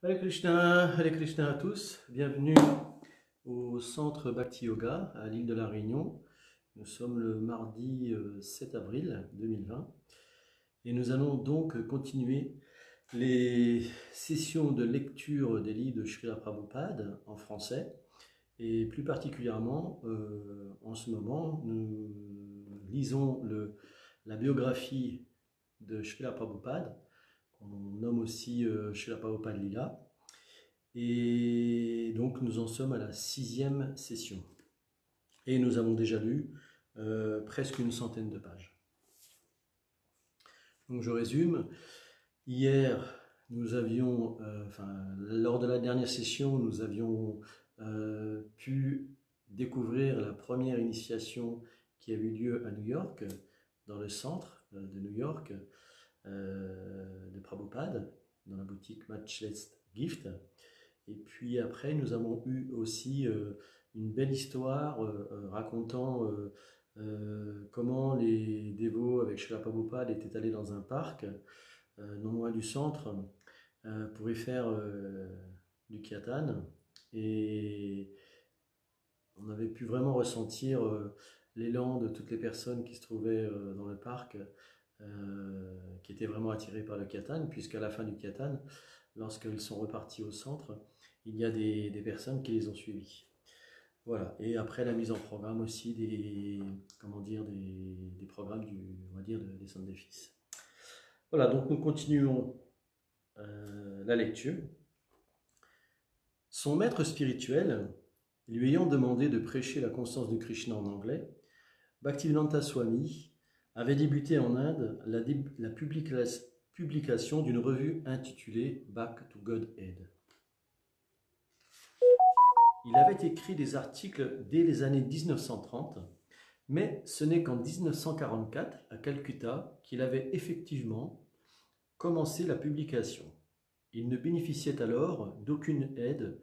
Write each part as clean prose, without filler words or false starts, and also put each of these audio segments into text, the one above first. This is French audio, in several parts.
Hare Krishna à tous, bienvenue au centre Bhakti Yoga à l'île de la Réunion. Nous sommes le mardi 7 avril 2020 et nous allons donc continuer les sessions de lecture des livres de Srila Prabhupada en français et plus particulièrement en ce moment nous lisons la biographie de Srila Prabhupada, qu'on nomme aussi Srila Prabhupada Lila. Et donc nous en sommes à la 6e session. Et nous avons déjà lu presque une centaine de pages. Donc je résume. Hier, nous avions, lors de la dernière session, nous avions pu découvrir la première initiation qui a eu lieu à New York, dans le centre de New York, de Prabhupada, dans la boutique Matchless Gift. Et puis après, nous avons eu aussi une belle histoire racontant comment les dévots avec Srila Prabhupada étaient allés dans un parc non loin du centre pour y faire du kirtan. Et on avait pu vraiment ressentir l'élan de toutes les personnes qui se trouvaient dans le parc, qui étaient vraiment attirées par le kirtan, puisqu'à la fin du kirtan, lorsqu'ils sont repartis au centre, il y a des personnes qui les ont suivis. Voilà. Et après la mise en programme aussi des programmes des centres des fils. Voilà, donc nous continuons la lecture. Son maître spirituel, lui ayant demandé de prêcher la conscience de Krishna en anglais, Bhaktivedanta Swami avait débuté en Inde la publication d'une revue intitulée Back to Godhead. Il avait écrit des articles dès les années 1930, mais ce n'est qu'en 1944, à Calcutta, qu'il avait effectivement commencé la publication. Il ne bénéficiait alors d'aucune aide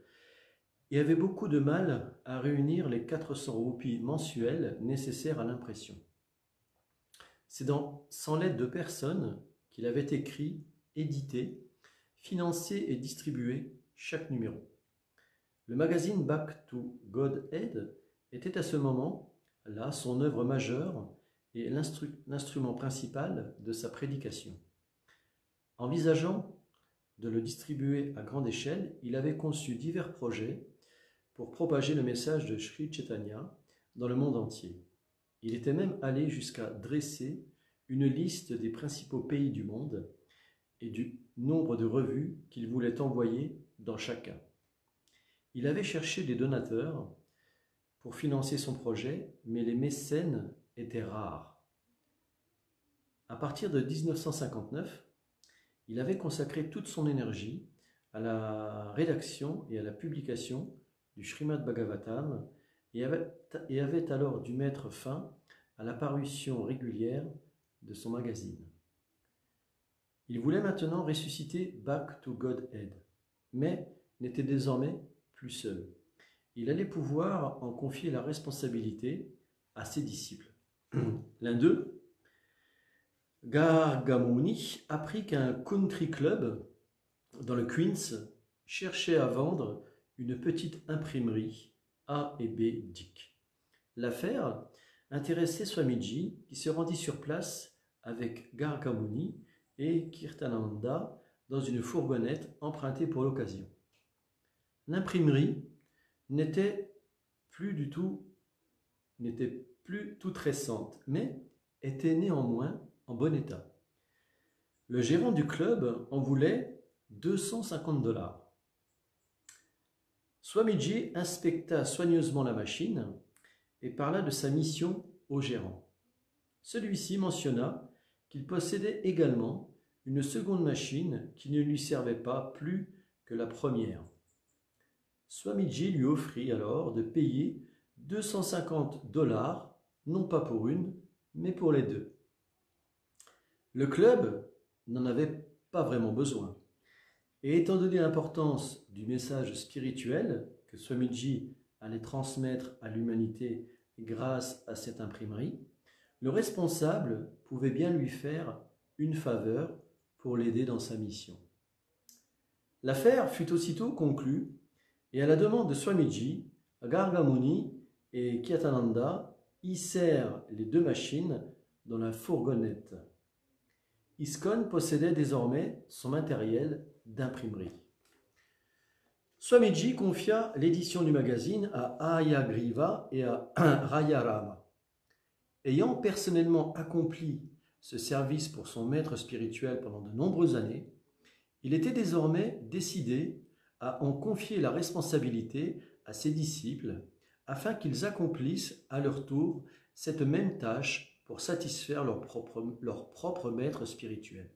et avait beaucoup de mal à réunir les 400 roupies mensuelles nécessaires à l'impression. C'est sans l'aide de personne qu'il avait écrit, édité, financé et distribué chaque numéro. Le magazine Back to Godhead était à ce moment-là son œuvre majeure et l'instrument principal de sa prédication. Envisageant de le distribuer à grande échelle, il avait conçu divers projets pour propager le message de Sri Chaitanya dans le monde entier. Il était même allé jusqu'à dresser une liste des principaux pays du monde et du nombre de revues qu'il voulait envoyer dans chacun. Il avait cherché des donateurs pour financer son projet, mais les mécènes étaient rares. À partir de 1959, il avait consacré toute son énergie à la rédaction et à la publication du Srimad Bhagavatam et avait alors dû mettre fin à la parution régulière de son magazine. Il voulait maintenant ressusciter Back to Godhead, mais n'était désormais plus seul. Il allait pouvoir en confier la responsabilité à ses disciples. L'un d'eux, Gargamuni, apprit qu'un country club dans le Queens cherchait à vendre une petite imprimerie A et B Dick. L'affaire intéressait Swamiji, qui se rendit sur place avec Gargamuni et Kirtananda dans une fourgonnette empruntée pour l'occasion. L'imprimerie n'était plus toute récente, mais était néanmoins en bon état. Le gérant du club en voulait 250 $. Swamiji inspecta soigneusement la machine et parla de sa mission au gérant. Celui-ci mentionna qu'il possédait également une seconde machine qui ne lui servait pas plus que la première. Swamiji lui offrit alors de payer 250 $, non pas pour une, mais pour les deux. Le club n'en avait pas vraiment besoin. Et étant donné l'importance du message spirituel que Swamiji allait transmettre à l'humanité grâce à cette imprimerie, le responsable pouvait bien lui faire une faveur pour l'aider dans sa mission. L'affaire fut aussitôt conclue et à la demande de Swamiji, Gargamuni et Kyatananda hissèrent les deux machines dans la fourgonnette. ISKCON possédait désormais son matériel d'imprimerie. Swamiji confia l'édition du magazine à Hayagriva et à Rayarama. Ayant personnellement accompli ce service pour son maître spirituel pendant de nombreuses années, il était désormais décidé à en confier la responsabilité à ses disciples afin qu'ils accomplissent à leur tour cette même tâche pour satisfaire leur propre maître spirituel.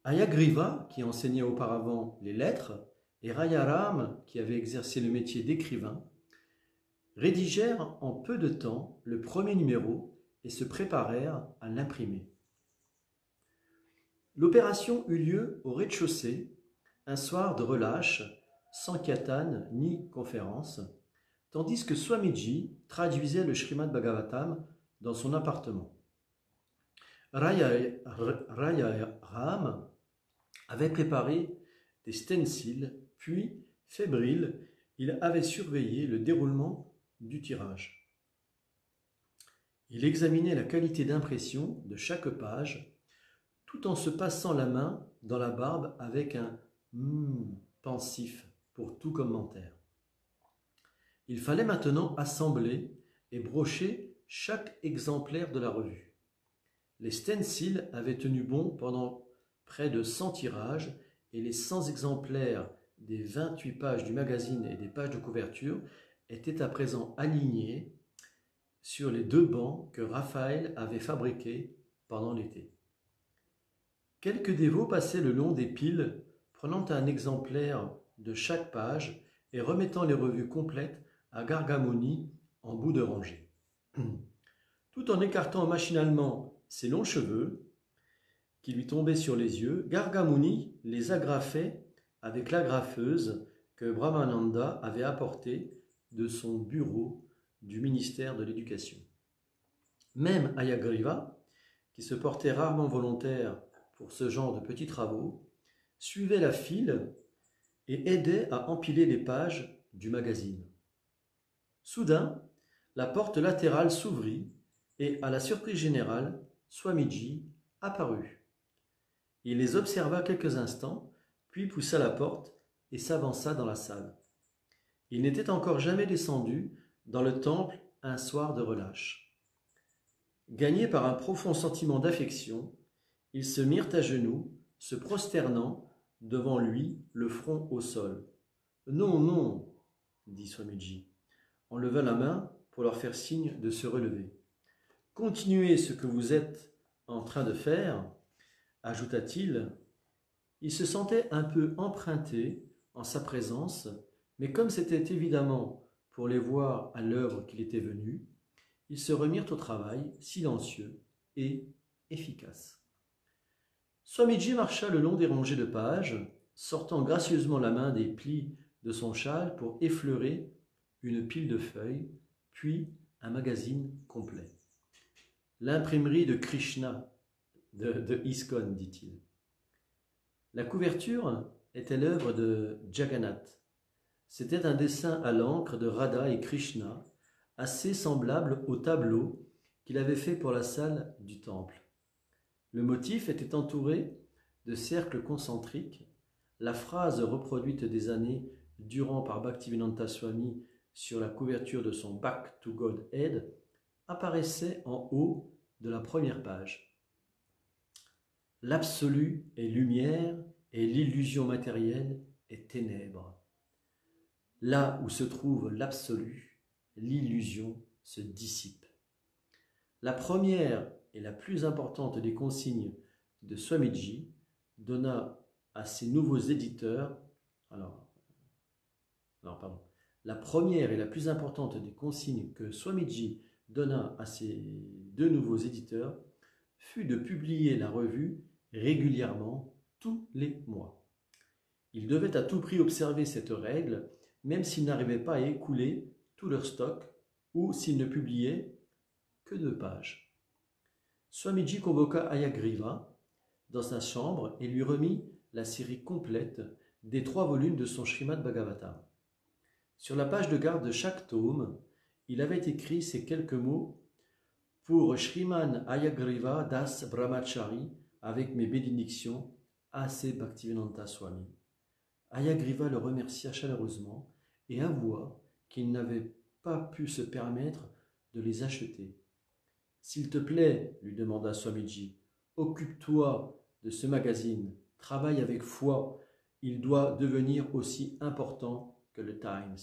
Hayagriva, qui enseignait auparavant les lettres, et Rayaram, qui avait exercé le métier d'écrivain, rédigèrent en peu de temps le premier numéro et se préparèrent à l'imprimer. L'opération eut lieu au rez-de-chaussée, un soir de relâche, sans kirtan ni conférence, tandis que Swamiji traduisait le Srimad Bhagavatam dans son appartement. Rayaram avait préparé des stencils, puis, fébrile, il avait surveillé le déroulement du tirage. Il examinait la qualité d'impression de chaque page, tout en se passant la main dans la barbe avec un « pensif pour tout commentaire. Il fallait maintenant assembler et brocher chaque exemplaire de la revue. Les stencils avaient tenu bon pendant près de 100 tirages et les 100 exemplaires des 28 pages du magazine et des pages de couverture étaient à présent alignés sur les deux bancs que Raphaël avait fabriqués pendant l'été. Quelques dévots passaient le long des piles, prenant un exemplaire de chaque page et remettant les revues complètes à Gargamuni en bout de rangée. Tout en écartant machinalement ses longs cheveux qui lui tombaient sur les yeux, Gargamuni les agrafait avec l'agrafeuse que Brahmananda avait apportée de son bureau du ministère de l'Éducation. Même Hayagriva, qui se portait rarement volontaire pour ce genre de petits travaux, suivait la file et aidait à empiler les pages du magazine. Soudain, la porte latérale s'ouvrit et, à la surprise générale, Swamiji apparut. Il les observa quelques instants, puis poussa la porte et s'avança dans la salle. Il n'était encore jamais descendu dans le temple un soir de relâche. Gagnés par un profond sentiment d'affection, ils se mirent à genoux, se prosternant devant lui, le front au sol. « Non, non, dit Swamiji. On leva la main pour leur faire signe de se relever. « Continuez ce que vous êtes en train de faire, ajouta-t-il. Il se sentait un peu emprunté en sa présence, mais comme c'était évidemment pour les voir à l'œuvre qu'il était venu, ils se remirent au travail, silencieux et efficaces. Swamiji marcha le long des rangées de pages, sortant gracieusement la main des plis de son châle pour effleurer une pile de feuilles, puis un magazine complet. « L'imprimerie de Krishna, de ISKCON, dit-il. La couverture était l'œuvre de Jagannath. C'était un dessin à l'encre de Radha et Krishna, assez semblable au tableau qu'il avait fait pour la salle du temple. Le motif était entouré de cercles concentriques. La phrase reproduite des années durant par Bhaktivedanta Swami sur la couverture de son Back to Godhead apparaissait en haut de la première page. L'absolu est lumière et l'illusion matérielle est ténèbres. Là où se trouve l'absolu, l'illusion se dissipe. La première et la plus importante des consignes de Swamiji donna à ses nouveaux éditeurs, la première et la plus importante des consignes que Swamiji donna à ses deux nouveaux éditeurs fut de publier la revue régulièrement tous les mois. Ils devaient à tout prix observer cette règle, même s'ils n'arrivaient pas à écouler tout leur stock ou s'ils ne publiaient que 2 pages. Swamiji convoqua Hayagriva dans sa chambre et lui remit la série complète des 3 volumes de son Srimad Bhagavatam. Sur la page de garde de chaque tome, il avait écrit ces quelques mots pour Shriman Hayagriva Das Brahmachari avec mes bénédictions A.C. Bhaktivedanta Swami. Hayagriva le remercia chaleureusement et avoua qu'il n'avait pas pu se permettre de les acheter. « S'il te plaît, lui demanda Swamiji, occupe-toi de ce magazine, travaille avec foi, il doit devenir aussi important que le Times. »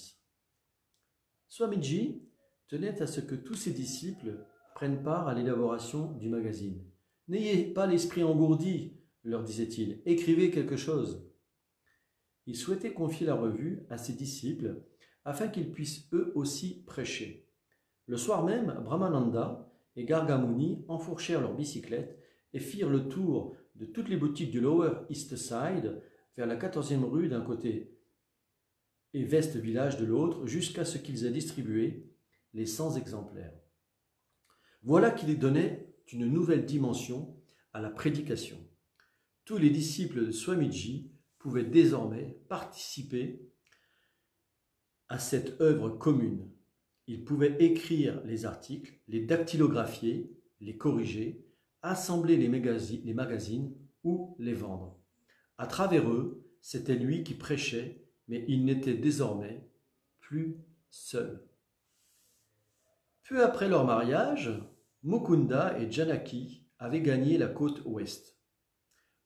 Swamiji tenait à ce que tous ses disciples prennent part à l'élaboration du magazine. « N'ayez pas l'esprit engourdi, leur disait-il, écrivez quelque chose. » Il souhaitait confier la revue à ses disciples afin qu'ils puissent eux aussi prêcher. Le soir même, Brahmananda et Gargamuni enfourchèrent leurs bicyclettes et firent le tour de toutes les boutiques du Lower East Side vers la 14e rue d'un côté et West Village de l'autre jusqu'à ce qu'ils aient distribué les 100 exemplaires. Voilà qui donnait une nouvelle dimension à la prédication. Tous les disciples de Swamiji pouvaient désormais participer à cette œuvre commune. Ils pouvaient écrire les articles, les dactylographier, les corriger, assembler les magazines ou les vendre. À travers eux, c'était lui qui prêchait, mais il n'était désormais plus seul. Peu après leur mariage, Mukunda et Janaki avaient gagné la côte ouest.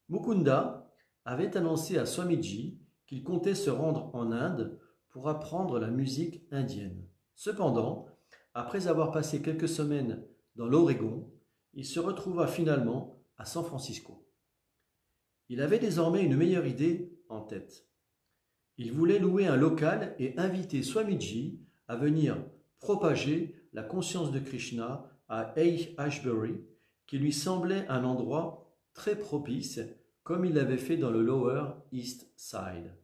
Mukunda avait annoncé à Swamiji qu'il comptait se rendre en Inde pour apprendre la musique indienne. Cependant, après avoir passé quelques semaines dans l'Oregon, il se retrouva finalement à San Francisco. Il avait désormais une meilleure idée en tête. Il voulait louer un local et inviter Swamiji à venir propager la conscience de Krishna à Ashbury, qui lui semblait un endroit très propice, comme il l'avait fait dans le Lower East Side.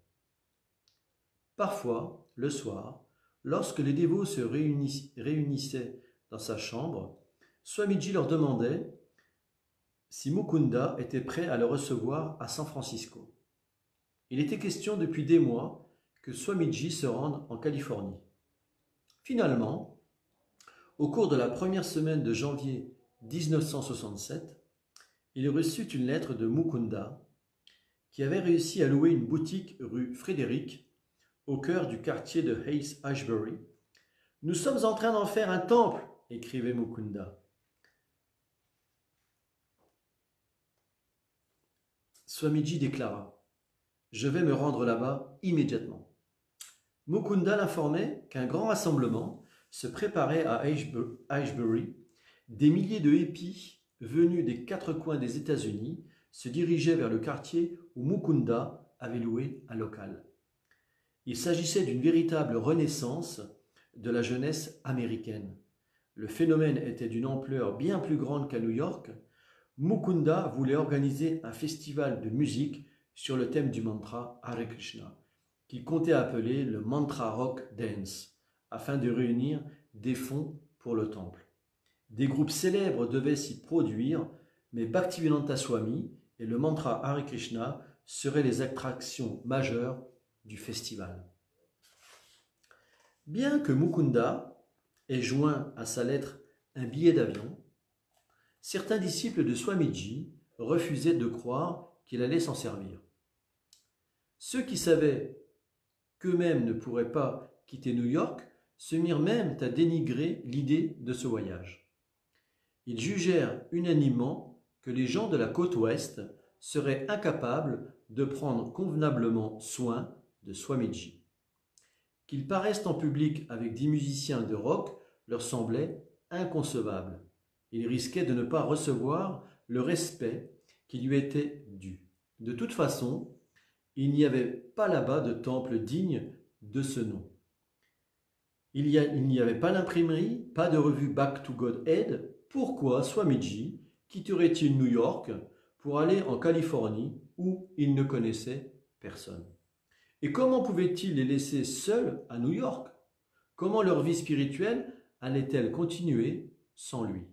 Parfois, le soir, lorsque les dévots se réunissaient dans sa chambre, Swamiji leur demandait si Mukunda était prêt à le recevoir à San Francisco. Il était question depuis des mois que Swamiji se rende en Californie. Finalement, au cours de la première semaine de janvier 1967, il reçut une lettre de Mukunda qui avait réussi à louer une boutique rue Frédéric au cœur du quartier de Haight-Ashbury. « Nous sommes en train d'en faire un temple !» écrivait Mukunda. Swamiji déclara « Je vais me rendre là-bas immédiatement. » Mukunda l'informait qu'un grand rassemblement se préparait à Ashbury. Des milliers de hippies venus des 4 coins des États-Unis se dirigeaient vers le quartier où Mukunda avait loué un local. Il s'agissait d'une véritable renaissance de la jeunesse américaine. Le phénomène était d'une ampleur bien plus grande qu'à New York. Mukunda voulait organiser un festival de musique sur le thème du mantra Hare Krishna, qu'il comptait appeler le Mantra Rock Dance, afin de réunir des fonds pour le temple. Des groupes célèbres devaient s'y produire, mais Bhaktivedanta Swami et le mantra Hare Krishna seraient les attractions majeures du festival. Bien que Mukunda ait joint à sa lettre un billet d'avion, certains disciples de Swamiji refusaient de croire qu'il allait s'en servir. Ceux qui savaient qu'eux-mêmes ne pourraient pas quitter New York se mirent même à dénigrer l'idée de ce voyage. Ils jugèrent unanimement que les gens de la côte ouest seraient incapables de prendre convenablement soin de Swamiji. Qu'ils paraissent en public avec 10 musiciens de rock leur semblait inconcevable. Ils risquaient de ne pas recevoir le respect qui lui était dû. De toute façon, il n'y avait pas là-bas de temple digne de ce nom. Il n'y avait pas d'imprimerie, pas de revue Back to Godhead. Pourquoi Swamiji quitterait-il New York pour aller en Californie où il ne connaissait personne? Et comment pouvait-il les laisser seuls à New York? Comment leur vie spirituelle allait-elle continuer sans lui?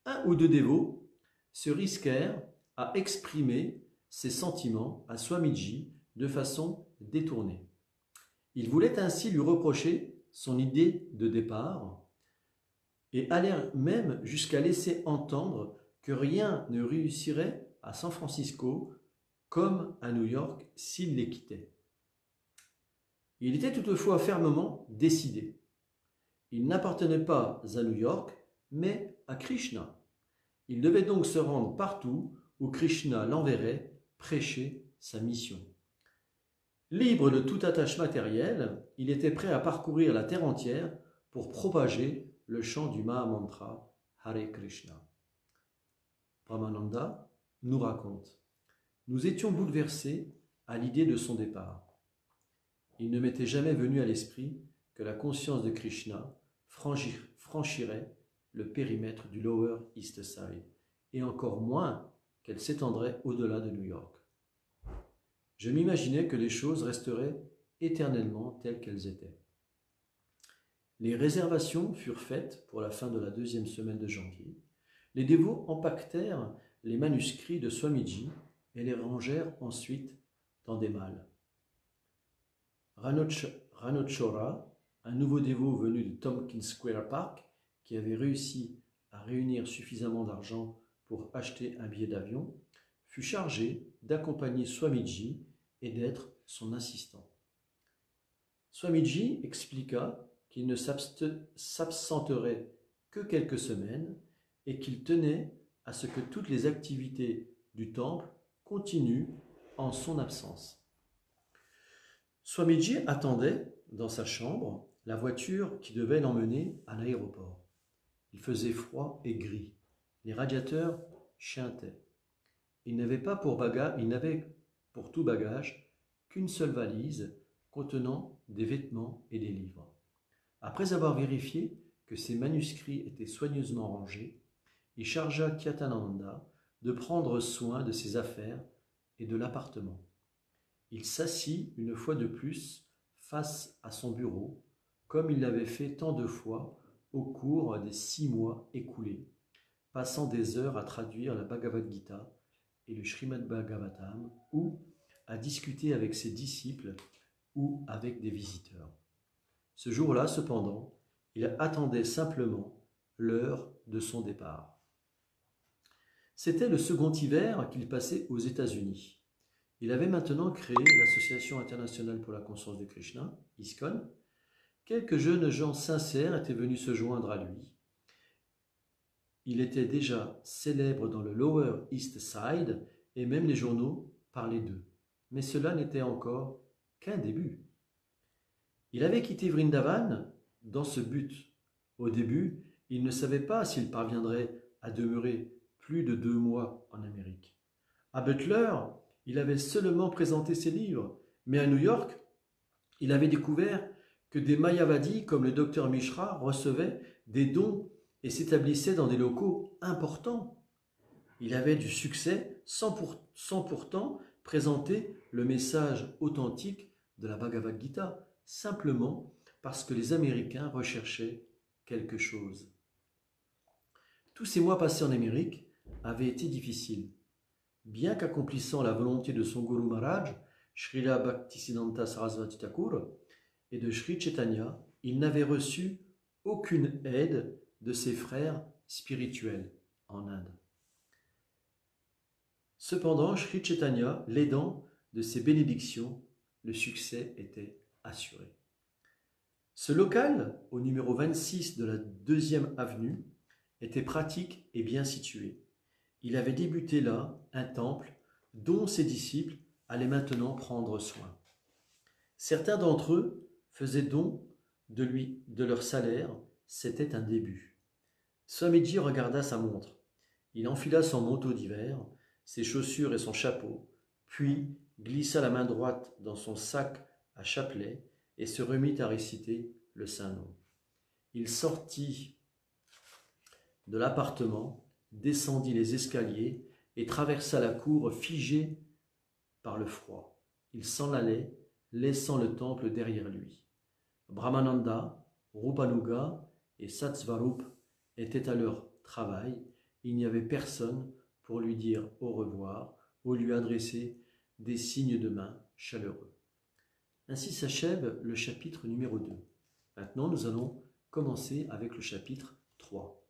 Un ou deux dévots se risquèrent à exprimer ses sentiments à Swamiji de façon détournée. Il voulait ainsi lui reprocher son idée de départ et allait même jusqu'à laisser entendre que rien ne réussirait à San Francisco comme à New York s'il les quittait. Il était toutefois fermement décidé. Il n'appartenait pas à New York, mais à Krishna. Il devait donc se rendre partout où Krishna l'enverrait prêcher sa mission. Libre de toute attache matérielle, il était prêt à parcourir la terre entière pour propager le chant du Mahamantra Hare Krishna. Brahmananda nous raconte: nous étions bouleversés à l'idée de son départ. Il ne m'était jamais venu à l'esprit que la conscience de Krishna franchirait le périmètre du Lower East Side, et encore moins qu'elle s'étendrait au-delà de New York. Je m'imaginais que les choses resteraient éternellement telles qu'elles étaient. Les réservations furent faites pour la fin de la 2e semaine de janvier. Les dévots empaquetèrent les manuscrits de Swamiji et les rangèrent ensuite dans des malles. Ranochora, un nouveau dévot venu de Tompkins Square Park, qui avait réussi à réunir suffisamment d'argent pour acheter un billet d'avion, fut chargé d'accompagner Swamiji et d'être son assistant. Swamiji expliqua qu'il ne s'absenterait que quelques semaines et qu'il tenait à ce que toutes les activités du temple continuent en son absence. Swamiji attendait dans sa chambre la voiture qui devait l'emmener à l'aéroport. Il faisait froid et gris. Les radiateurs chuintaient. Il n'avait pour tout bagage qu'une seule valise contenant des vêtements et des livres. Après avoir vérifié que ses manuscrits étaient soigneusement rangés, il chargea Kyatananda de prendre soin de ses affaires et de l'appartement. Il s'assit une fois de plus face à son bureau, comme il l'avait fait tant de fois au cours des 6 mois écoulés, passant des heures à traduire la Bhagavad Gita et le Srimad Bhagavatam, ou à discuter avec ses disciples ou avec des visiteurs. Ce jour-là, cependant, il attendait simplement l'heure de son départ. C'était le second hiver qu'il passait aux États-Unis. Il avait maintenant créé l'Association internationale pour la conscience de Krishna, ISKCON. Quelques jeunes gens sincères étaient venus se joindre à lui. Il était déjà célèbre dans le Lower East Side et même les journaux parlaient d'eux. Mais cela n'était encore qu'un début. Il avait quitté Vrindavan dans ce but. Au début, il ne savait pas s'il parviendrait à demeurer plus de 2 mois en Amérique. À Butler, il avait seulement présenté ses livres, mais à New York, il avait découvert que des Mayavadis comme le docteur Mishra recevaient des dons et s'établissaient dans des locaux importants. Il avait du succès sans pourtant présenter le message authentique de la Bhagavad Gita, simplement parce que les Américains recherchaient quelque chose. Tous ces mois passés en Amérique avaient été difficiles. Bien qu'accomplissant la volonté de son Guru Maharaj, Srila Bhaktisiddhanta Sarasvati Thakur, et de Sri Chaitanya, il n'avait reçu aucune aide de ses frères spirituels en Inde. Cependant, Sri Chaitanya, l'aidant de ses bénédictions, le succès était assuré. Ce local, au numéro 26 de la 2e avenue, était pratique et bien situé. Il avait débuté là un temple dont ses disciples allaient maintenant prendre soin. Certains d'entre eux faisaient don de leur salaire, c'était un début. Swamiji regarda sa montre. Il enfila son manteau d'hiver, ses chaussures et son chapeau, puis glissa la main droite dans son sac à chapelet et se remit à réciter le Saint-Nom. Il sortit de l'appartement, descendit les escaliers et traversa la cour figé par le froid. Il s'en allait, laissant le temple derrière lui. Brahmananda, Rupanuga et Satsvarup étaient à leur travail. Il n'y avait personne pour lui dire au revoir ou lui adresser des signes de main chaleureux. Ainsi s'achève le chapitre numéro 2. Maintenant, nous allons commencer avec le chapitre 3,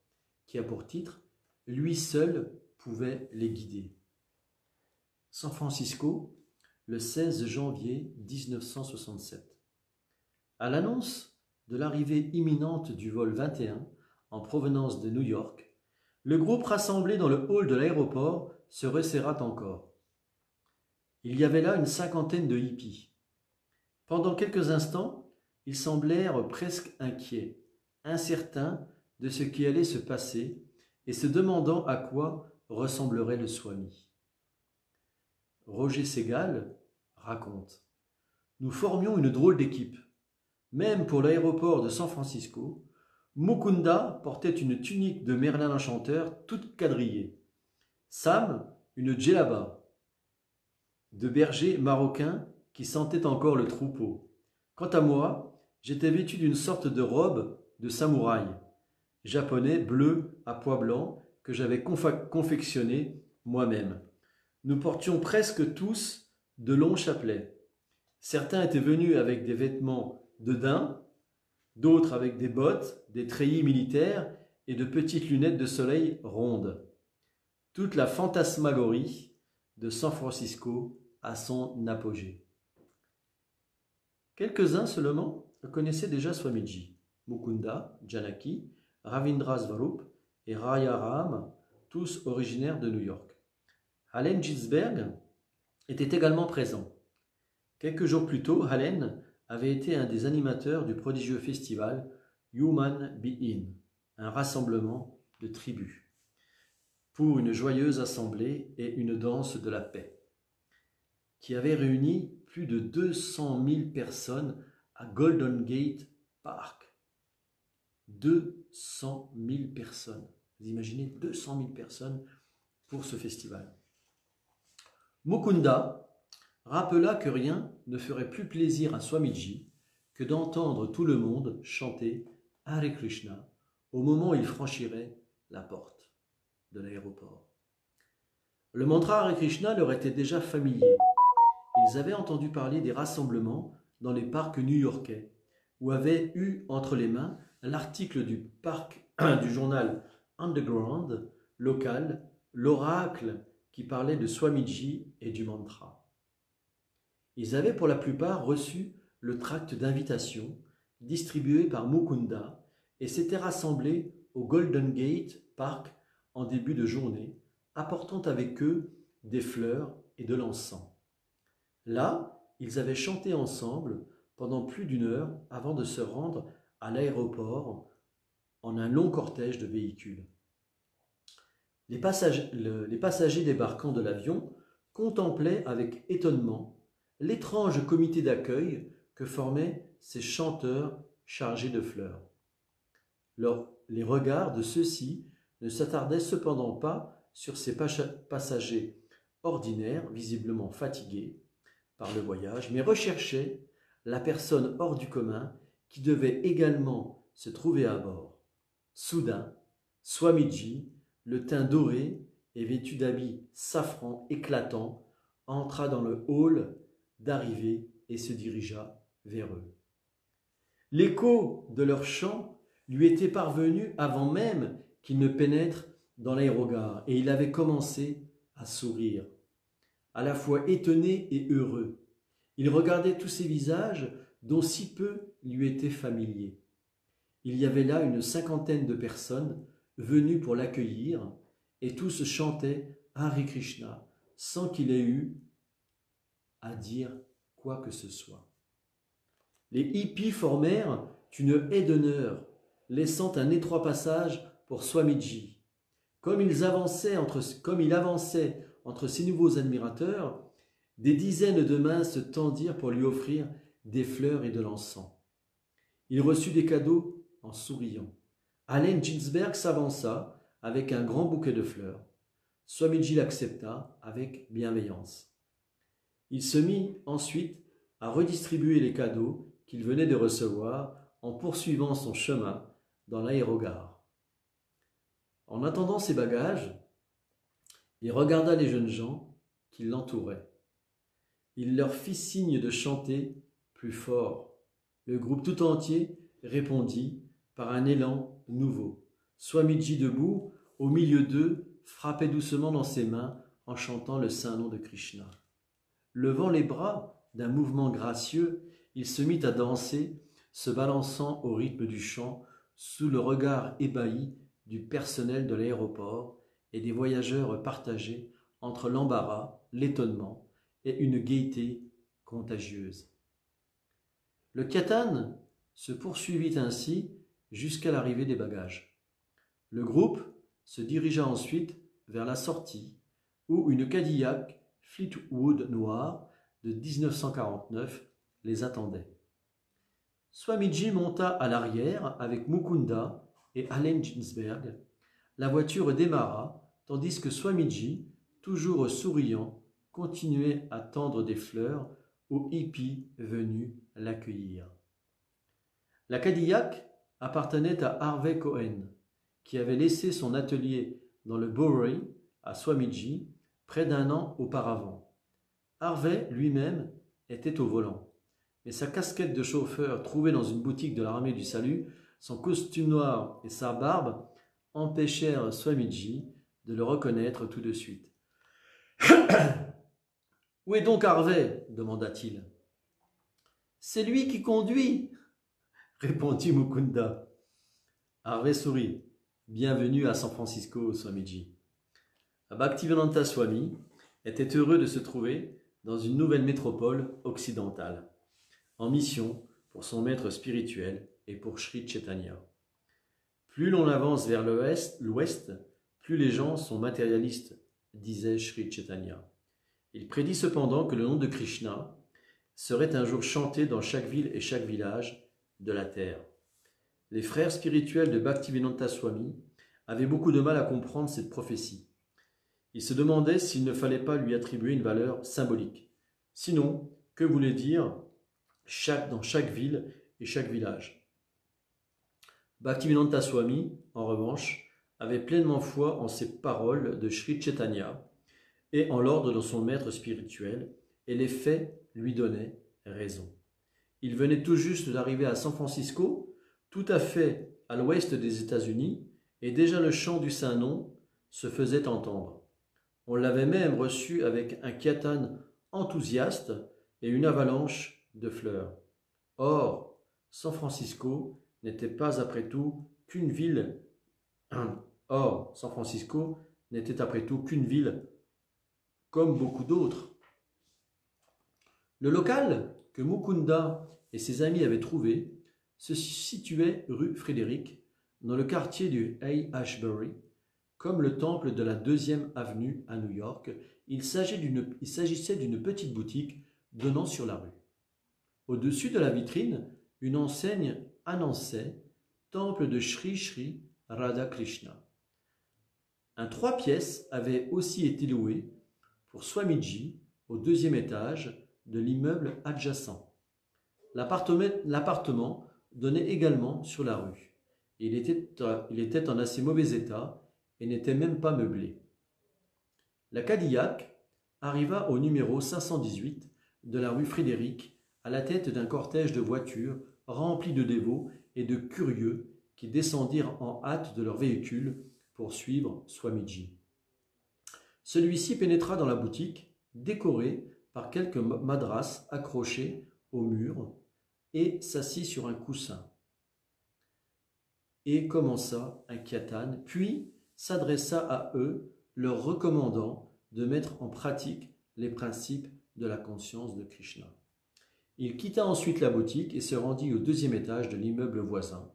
qui a pour titre « Lui seul pouvait les guider ». San Francisco, le 16 janvier 1967. À l'annonce de l'arrivée imminente du vol 21 en provenance de New York, le groupe rassemblé dans le hall de l'aéroport se resserra encore. Il y avait là une cinquantaine de hippies. Pendant quelques instants, ils semblèrent presque inquiets, incertains de ce qui allait se passer et se demandant à quoi ressemblerait le Swami. Roger Segal raconte : « Nous formions une drôle d'équipe. Même pour l'aéroport de San Francisco, Mukunda portait une tunique de Merlin l'Enchanteur toute quadrillée. Sam, une djellaba de berger marocain qui sentait encore le troupeau. Quant à moi, j'étais vêtu d'une sorte de robe de samouraï, japonais bleu à pois blancs que j'avais confectionné moi-même. Nous portions presque tous de longs chapelets. Certains étaient venus avec des vêtements de daim, d'autres avec des bottes, des treillis militaires et de petites lunettes de soleil rondes. Toute la fantasmagorie de San Francisco à son apogée. Quelques-uns seulement connaissaient déjà Swamiji, Mukunda, Janaki, Ravindra Swarup et Raya Ram, tous originaires de New York. Allen Ginsberg était également présent. Quelques jours plus tôt, Allen avait été un des animateurs du prodigieux festival Human Being, un rassemblement de tribus, pour une joyeuse assemblée et une danse de la paix, qui avait réuni plus de 200 000 personnes à Golden Gate Park. 200 000 personnes. Vous imaginez 200 000 personnes pour ce festival. Mukunda rappela que rien ne ferait plus plaisir à Swamiji que d'entendre tout le monde chanter Hare Krishna au moment où il franchirait la porte de l'aéroport. Le mantra Hare Krishna leur était déjà familier. Ils avaient entendu parler des rassemblements dans les parcs new-yorkais, ou avaient eu entre les mains l'article du journal Underground local, l'oracle qui parlait de Swamiji et du mantra. Ils avaient pour la plupart reçu le tract d'invitation distribué par Mukunda et s'étaient rassemblés au Golden Gate Park en début de journée, apportant avec eux des fleurs et de l'encens. Là, ils avaient chanté ensemble pendant plus d'une heure avant de se rendre à l'aéroport en un long cortège de véhicules. Les passagers débarquant de l'avion contemplaient avec étonnement l'étrange comité d'accueil que formaient ces chanteurs chargés de fleurs. Les regards de ceux-ci ne s'attardaient cependant pas sur ces passagers ordinaires, visiblement fatigués par le voyage, mais recherchaient la personne hors du commun qui devait également se trouver à bord. Soudain, Swamiji, le teint doré et vêtu d'habits safran éclatants, entra dans le hall d'arrivée et se dirigea vers eux. L'écho de leur chant lui était parvenu avant même qu'il ne pénètre dans l'aérogare, et il avait commencé à sourire, à la fois étonné et heureux. Il regardait tous ces visages dont si peu lui étaient familiers. Il y avait là une cinquantaine de personnes venues pour l'accueillir, et tous chantaient Hare Krishna sans qu'il ait eu à dire quoi que ce soit. Les hippies formèrent une haie d'honneur, laissant un étroit passage pour Swamiji. Comme il avançait entre ses nouveaux admirateurs, des dizaines de mains se tendirent pour lui offrir des fleurs et de l'encens. Il reçut des cadeaux en souriant. Allen Ginsberg s'avança avec un grand bouquet de fleurs. Swamiji l'accepta avec bienveillance. Il se mit ensuite à redistribuer les cadeaux qu'il venait de recevoir en poursuivant son chemin dans l'aérogare. En attendant ses bagages, il regarda les jeunes gens, qui l'entouraient. Il leur fit signe de chanter plus fort. Le groupe tout entier répondit par un élan nouveau. Swamiji debout, au milieu d'eux, frappait doucement dans ses mains en chantant le saint nom de Krishna. Levant les bras d'un mouvement gracieux, il se mit à danser, se balançant au rythme du chant, sous le regard ébahi du personnel de l'aéroport et des voyageurs partagés entre l'embarras, l'étonnement et une gaieté contagieuse. Le kirtan se poursuivit ainsi jusqu'à l'arrivée des bagages. Le groupe se dirigea ensuite vers la sortie où une Cadillac Fleetwood noire de 1949 les attendait. Swamiji monta à l'arrière avec Mukunda et Allen Ginsberg. La voiture démarra tandis que Swamiji, toujours souriant, continuait à tendre des fleurs aux hippies venus l'accueillir. La Cadillac appartenait à Harvey Cohen, qui avait laissé son atelier dans le Bowery à Swamiji près d'un an auparavant. Harvey lui-même était au volant, mais sa casquette de chauffeur trouvée dans une boutique de l'armée du salut, son costume noir et sa barbe empêchèrent Swamiji de le reconnaître tout de suite. « Où est donc Harvey » demanda-t-il. « C'est lui qui conduit » répondit Mukunda. Harvey sourit. « Bienvenue à San Francisco, Swamiji. » Bhaktivedanta Swami était heureux de se trouver dans une nouvelle métropole occidentale, en mission pour son maître spirituel et pour Sri Chaitanya. Plus l'on avance vers l'ouest, plus les gens sont matérialistes, disait Sri Chaitanya. Il prédit cependant que le nom de Krishna serait un jour chanté dans chaque ville et chaque village de la terre. Les frères spirituels de Bhaktivedanta Swami avaient beaucoup de mal à comprendre cette prophétie. Ils se demandaient s'il ne fallait pas lui attribuer une valeur symbolique. Sinon, que voulait dire dans chaque ville et chaque village? Bhaktivedanta Swami, en revanche, avait pleinement foi en ces paroles de Sri Chaitanya et en l'ordre de son maître spirituel, et les faits lui donnaient raison. Il venait tout juste d'arriver à San Francisco, tout à fait à l'ouest des États-Unis, et déjà le chant du Saint-Nom se faisait entendre. On l'avait même reçu avec un kirtan enthousiaste et une avalanche de fleurs. Or, San Francisco n'était pas après tout qu'une ville. San Francisco n'était après tout qu'une ville comme beaucoup d'autres. Le local que Mukunda et ses amis avaient trouvé se situait rue Frédéric, dans le quartier du Haight-Ashbury, comme le temple de la 2e avenue à New York. Il s'agissait d'une petite boutique donnant sur la rue. Au-dessus de la vitrine, une enseigne annonçait « Temple de Sri Sri Radha Krishna ». Un 3 pièces avait aussi été loué pour Swamiji au 2e étage de l'immeuble adjacent. L'appartement donnait également sur la rue. Il était en assez mauvais état et n'était même pas meublé. La Cadillac arriva au numéro 518 de la rue Frédéric à la tête d'un cortège de voitures rempli de dévots et de curieux qui descendirent en hâte de leur véhicule pour suivre Swamiji. Celui-ci pénétra dans la boutique, décorée par quelques madras accrochées au mur, et s'assit sur un coussin. Et commença un kirtan, puis s'adressa à eux, leur recommandant de mettre en pratique les principes de la conscience de Krishna. Il quitta ensuite la boutique et se rendit au 2e étage de l'immeuble voisin.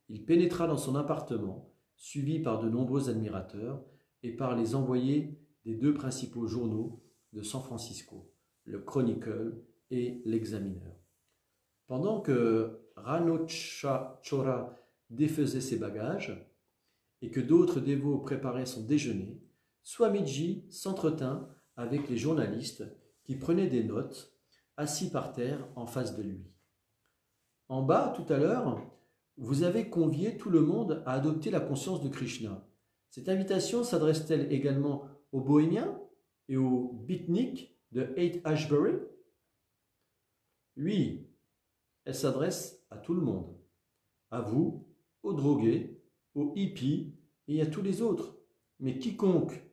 Il pénétra dans son appartement, suivi par de nombreux admirateurs et par les envoyés des 2 principaux journaux de San Francisco, le Chronicle et l'Examiner. Pendant que Ranocha Chora défaisait ses bagages et que d'autres dévots préparaient son déjeuner, Swamiji s'entretint avec les journalistes qui prenaient des notes, assis par terre en face de lui. « En bas, tout à l'heure, vous avez convié tout le monde à adopter la conscience de Krishna. Cette invitation s'adresse-t-elle également aux bohémiens ? et au beatnik de Haight-Ashbury? Oui, elle s'adresse à tout le monde, à vous, aux drogués, aux hippies et à tous les autres. Mais quiconque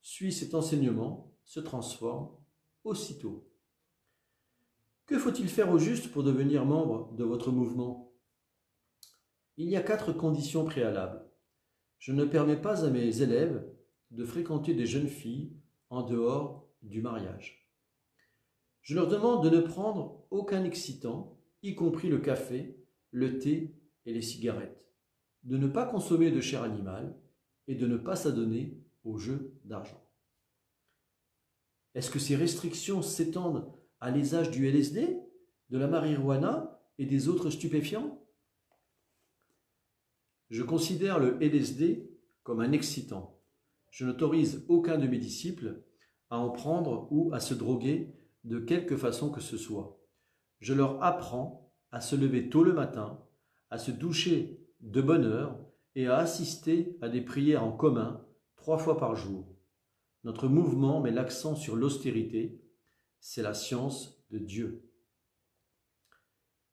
suit cet enseignement se transforme aussitôt. Que faut-il faire au juste pour devenir membre de votre mouvement? Il y a 4 conditions préalables. Je ne permets pas à mes élèves de fréquenter des jeunes filles en dehors du mariage. Je leur demande de ne prendre aucun excitant, y compris le café, le thé et les cigarettes, de ne pas consommer de chair animale et de ne pas s'adonner aux jeux d'argent. Est-ce que ces restrictions s'étendent à l'usage du LSD, de la marijuana et des autres stupéfiants? Je considère le LSD comme un excitant. Je n'autorise aucun de mes disciples à en prendre ou à se droguer de quelque façon que ce soit. Je leur apprends à se lever tôt le matin, à se doucher de bonne heure et à assister à des prières en commun 3 fois par jour. Notre mouvement met l'accent sur l'austérité, c'est la science de Dieu.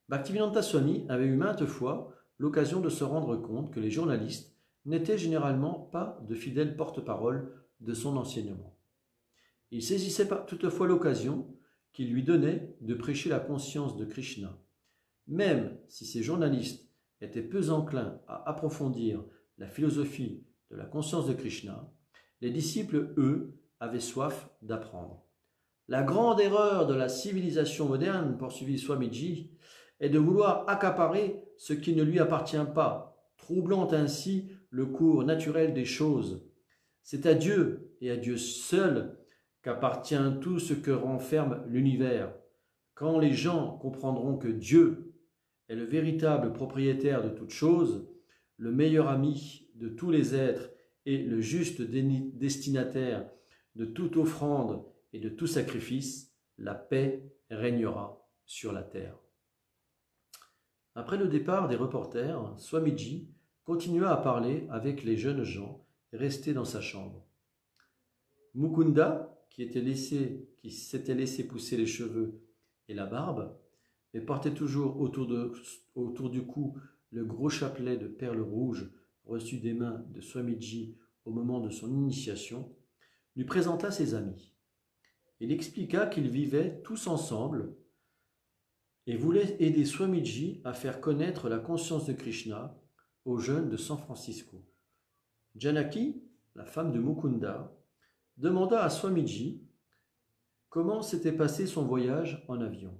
Bhaktivedanta Swami avait eu maintes fois l'occasion de se rendre compte que les journalistes n'étaient généralement pas de fidèles porte-parole de son enseignement. Il saisissait toutefois l'occasion qu'il lui donnait de prêcher la conscience de Krishna. Même si ces journalistes étaient peu enclins à approfondir la philosophie de la conscience de Krishna, les disciples, eux, avaient soif d'apprendre. La grande erreur de la civilisation moderne, poursuivit Swamiji, est de vouloir accaparer ce qui ne lui appartient pas, troublant ainsi le cours naturel des choses. C'est à Dieu et à Dieu seul qu'appartient tout ce que renferme l'univers. Quand les gens comprendront que Dieu est le véritable propriétaire de toutes choses, le meilleur ami de tous les êtres et le juste destinataire de toute offrande et de tout sacrifice, la paix régnera sur la terre. Après le départ des reporters, Swamiji continua à parler avec les jeunes gens restés dans sa chambre. Mukunda, qui s'était laissé pousser les cheveux et la barbe, et portait toujours autour du cou le gros chapelet de perles rouges reçu des mains de Swamiji au moment de son initiation, lui présenta ses amis. Il expliqua qu'ils vivaient tous ensemble et voulait aider Swamiji à faire connaître la conscience de Krishna aux jeunes de San Francisco. Janaki, la femme de Mukunda, demanda à Swamiji comment s'était passé son voyage en avion.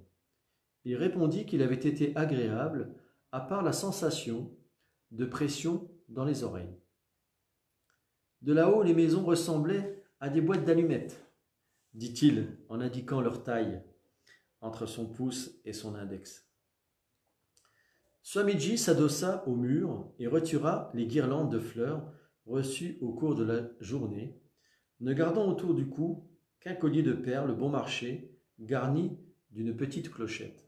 Il répondit qu'il avait été agréable, à part la sensation de pression dans les oreilles. De là-haut, les maisons ressemblaient à des boîtes d'allumettes, dit-il en indiquant leur taille entre son pouce et son index. Swamiji s'adossa au mur et retira les guirlandes de fleurs reçues au cours de la journée, ne gardant autour du cou qu'un collier de perles bon marché garni d'une petite clochette.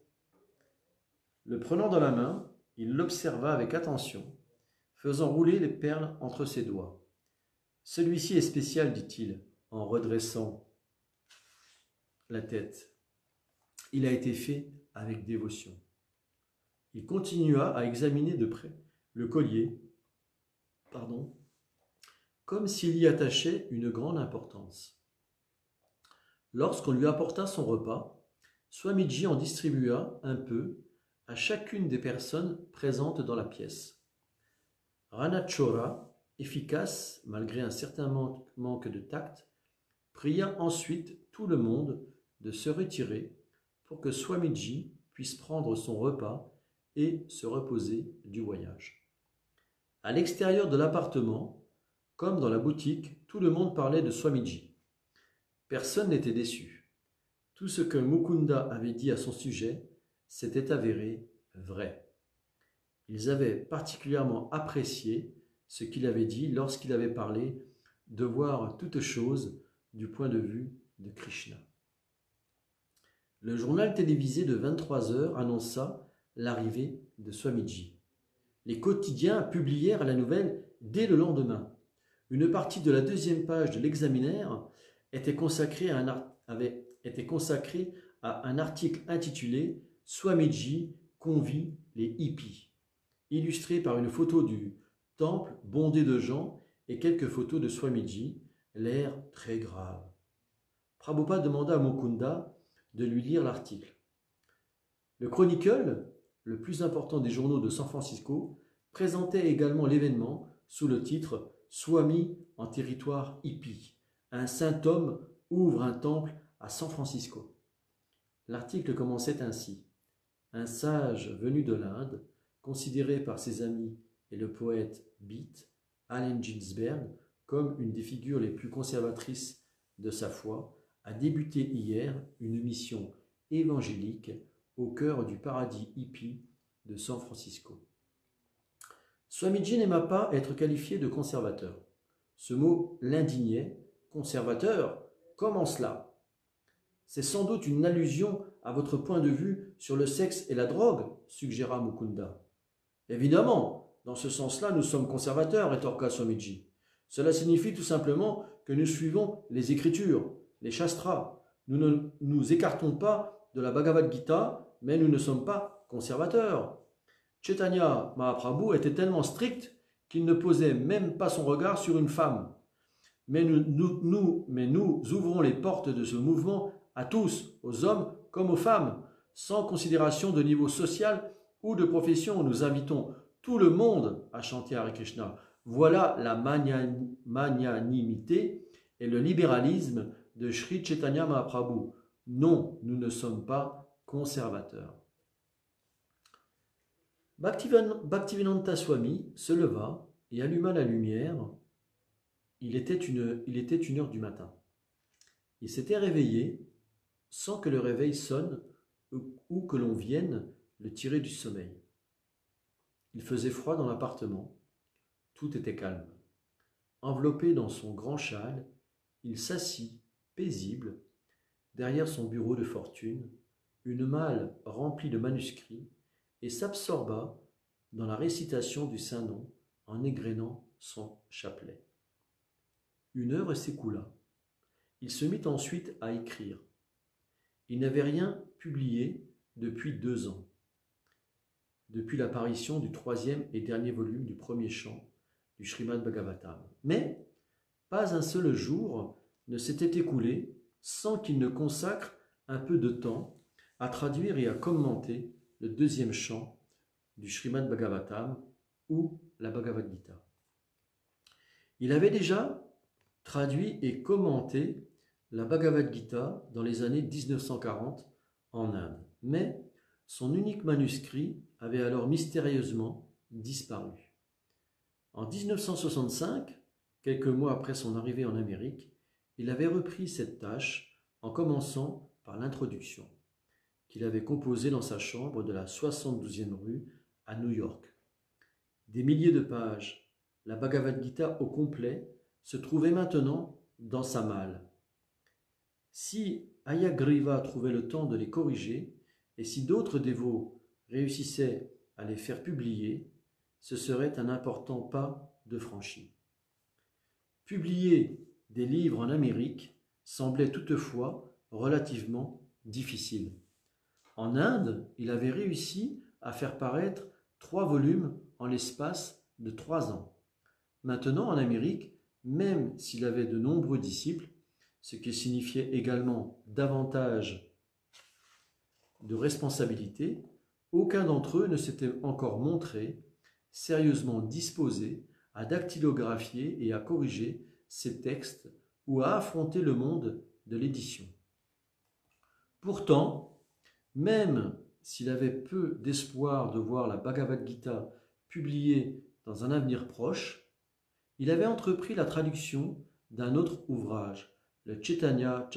Le prenant dans la main, il l'observa avec attention, faisant rouler les perles entre ses doigts. « Celui-ci est spécial, dit-il, en redressant la tête. Il a été fait avec dévotion. » Il continua à examiner de près le collier, comme s'il y attachait une grande importance. Lorsqu'on lui apporta son repas, Swamiji en distribua un peu à chacune des personnes présentes dans la pièce. Ranachora, efficace malgré un certain manque de tact, pria ensuite tout le monde de se retirer pour que Swamiji puisse prendre son repas et se reposer du voyage. À l'extérieur de l'appartement, comme dans la boutique, tout le monde parlait de Swamiji. Personne n'était déçu. Tout ce que Mukunda avait dit à son sujet s'était avéré vrai. Ils avaient particulièrement apprécié ce qu'il avait dit lorsqu'il avait parlé de voir toute chose du point de vue de Krishna. Le journal télévisé de 23 heures annonça l'arrivée de Swamiji. Les quotidiens publièrent la nouvelle dès le lendemain. Une partie de la deuxième page de l'Examiner avait été consacré à un article intitulé Swamiji convie les hippies, illustré par une photo du temple bondé de gens et quelques photos de Swamiji, l'air très grave. Prabhupada demanda à Mukunda de lui lire l'article. Le Chronicle, le plus important des journaux de San Francisco, présentait également l'événement sous le titre « Swami en territoire hippie. Un saint homme ouvre un temple à San Francisco ». L'article commençait ainsi. Un sage venu de l'Inde, considéré par ses amis et le poète beat, Allen Ginsberg, comme une des figures les plus conservatrices de sa foi, a débuté hier une mission évangélique au cœur du paradis hippie de San Francisco. Swamiji n'aima pas être qualifié de conservateur. Ce mot l'indignait. Conservateur, comment cela? C'est sans doute une allusion à votre point de vue sur le sexe et la drogue, suggéra Mukunda. Évidemment, dans ce sens-là, nous sommes conservateurs, rétorqua Swamiji. Cela signifie tout simplement que nous suivons les Écritures, les Shastras. Nous ne nous écartons pas de la Bhagavad Gita, mais nous ne sommes pas conservateurs. Chaitanya Mahaprabhu était tellement strict qu'il ne posait même pas son regard sur une femme. Mais nous ouvrons les portes de ce mouvement à tous, aux hommes comme aux femmes, sans considération de niveau social ou de profession. Nous invitons tout le monde à chanter Hare Krishna. Voilà la magnanimité et le libéralisme de Sri Chaitanya Mahaprabhu. Non, nous ne sommes pas conservateurs. Bhaktivedanta Swami se leva et alluma la lumière. Il était 1h du matin. Il s'était réveillé sans que le réveil sonne ou que l'on vienne le tirer du sommeil. Il faisait froid dans l'appartement. Tout était calme. Enveloppé dans son grand châle, il s'assit, paisible, derrière son bureau de fortune, une malle remplie de manuscrits, et s'absorba dans la récitation du Saint-Nom en égrénant son chapelet. 1 heure s'écoula. Il se mit ensuite à écrire. Il n'avait rien publié depuis 2 ans, depuis l'apparition du 3e et dernier volume du premier chant du Srimad Bhagavatam. Mais pas un seul jour ne s'était écoulé sans qu'il ne consacre un peu de temps à traduire et à commenter le 2e chant du Srimad Bhagavatam ou la Bhagavad Gita. Il avait déjà traduit et commenté la Bhagavad Gita dans les années 1940 en Inde, mais son unique manuscrit avait alors mystérieusement disparu. En 1965, quelques mois après son arrivée en Amérique, il avait repris cette tâche en commençant par l'introduction qu'il avait composée dans sa chambre de la 72e rue à New York. Des milliers de pages, la Bhagavad Gita au complet, se trouvait maintenant dans sa malle. Si Hayagriva trouvait le temps de les corriger, et si d'autres dévots réussissaient à les faire publier, ce serait un important pas de franchi. Publier des livres en Amérique semblait toutefois relativement difficile. En Inde, il avait réussi à faire paraître 3 volumes en l'espace de 3 ans. Maintenant, en Amérique, même s'il avait de nombreux disciples, ce qui signifiait également davantage de responsabilité, aucun d'entre eux ne s'était encore montré sérieusement disposé à dactylographier et à corriger ses textes ou à affronter le monde de l'édition. Pourtant, même s'il avait peu d'espoir de voir la Bhagavad Gita publiée dans un avenir proche, il avait entrepris la traduction d'un autre ouvrage, le Chaitanya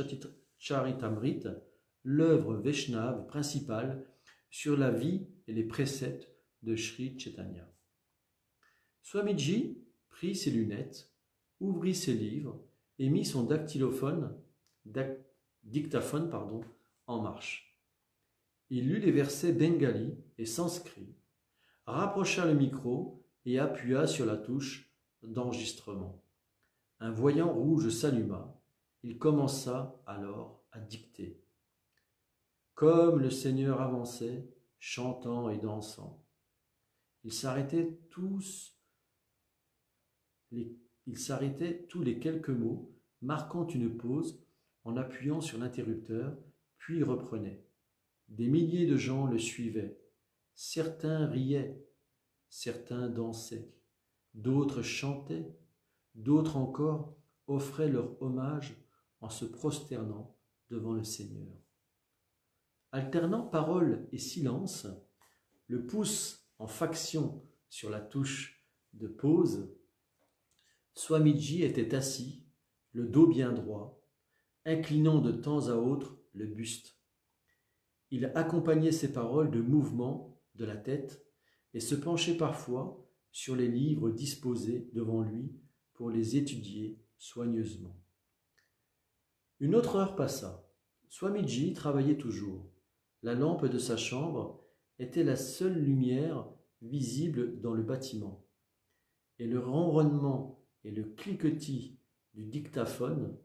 Charitamrita, l'œuvre Vaishnava principale sur la vie et les préceptes de Sri Chaitanya. Swamiji prit ses lunettes, ouvrit ses livres et mit son dictaphone en marche. Il lut les versets bengali et sanskrit, rapprocha le micro et appuya sur la touche d'enregistrement. Un voyant rouge s'alluma il commença alors à dicter. Comme le Seigneur avançait, chantant et dansant, ils s'arrêtaient tous les quelques mots, marquant une pause en appuyant sur l'interrupteur, puis reprenait. Des milliers de gens le suivaient. Certains riaient, certains dansaient, d'autres chantaient, d'autres encore offraient leur hommage en se prosternant devant le Seigneur. Alternant parole et silence, le pouce en faction sur la touche de pause, Swamiji était assis, le dos bien droit, inclinant de temps à autre le buste. Il accompagnait ses paroles de mouvements de la tête et se penchait parfois sur les livres disposés devant lui pour les étudier soigneusement. Une autre heure passa. Swamiji travaillait toujours. La lampe de sa chambre était la seule lumière visible dans le bâtiment, et le ronronnement et le cliquetis du dictaphone,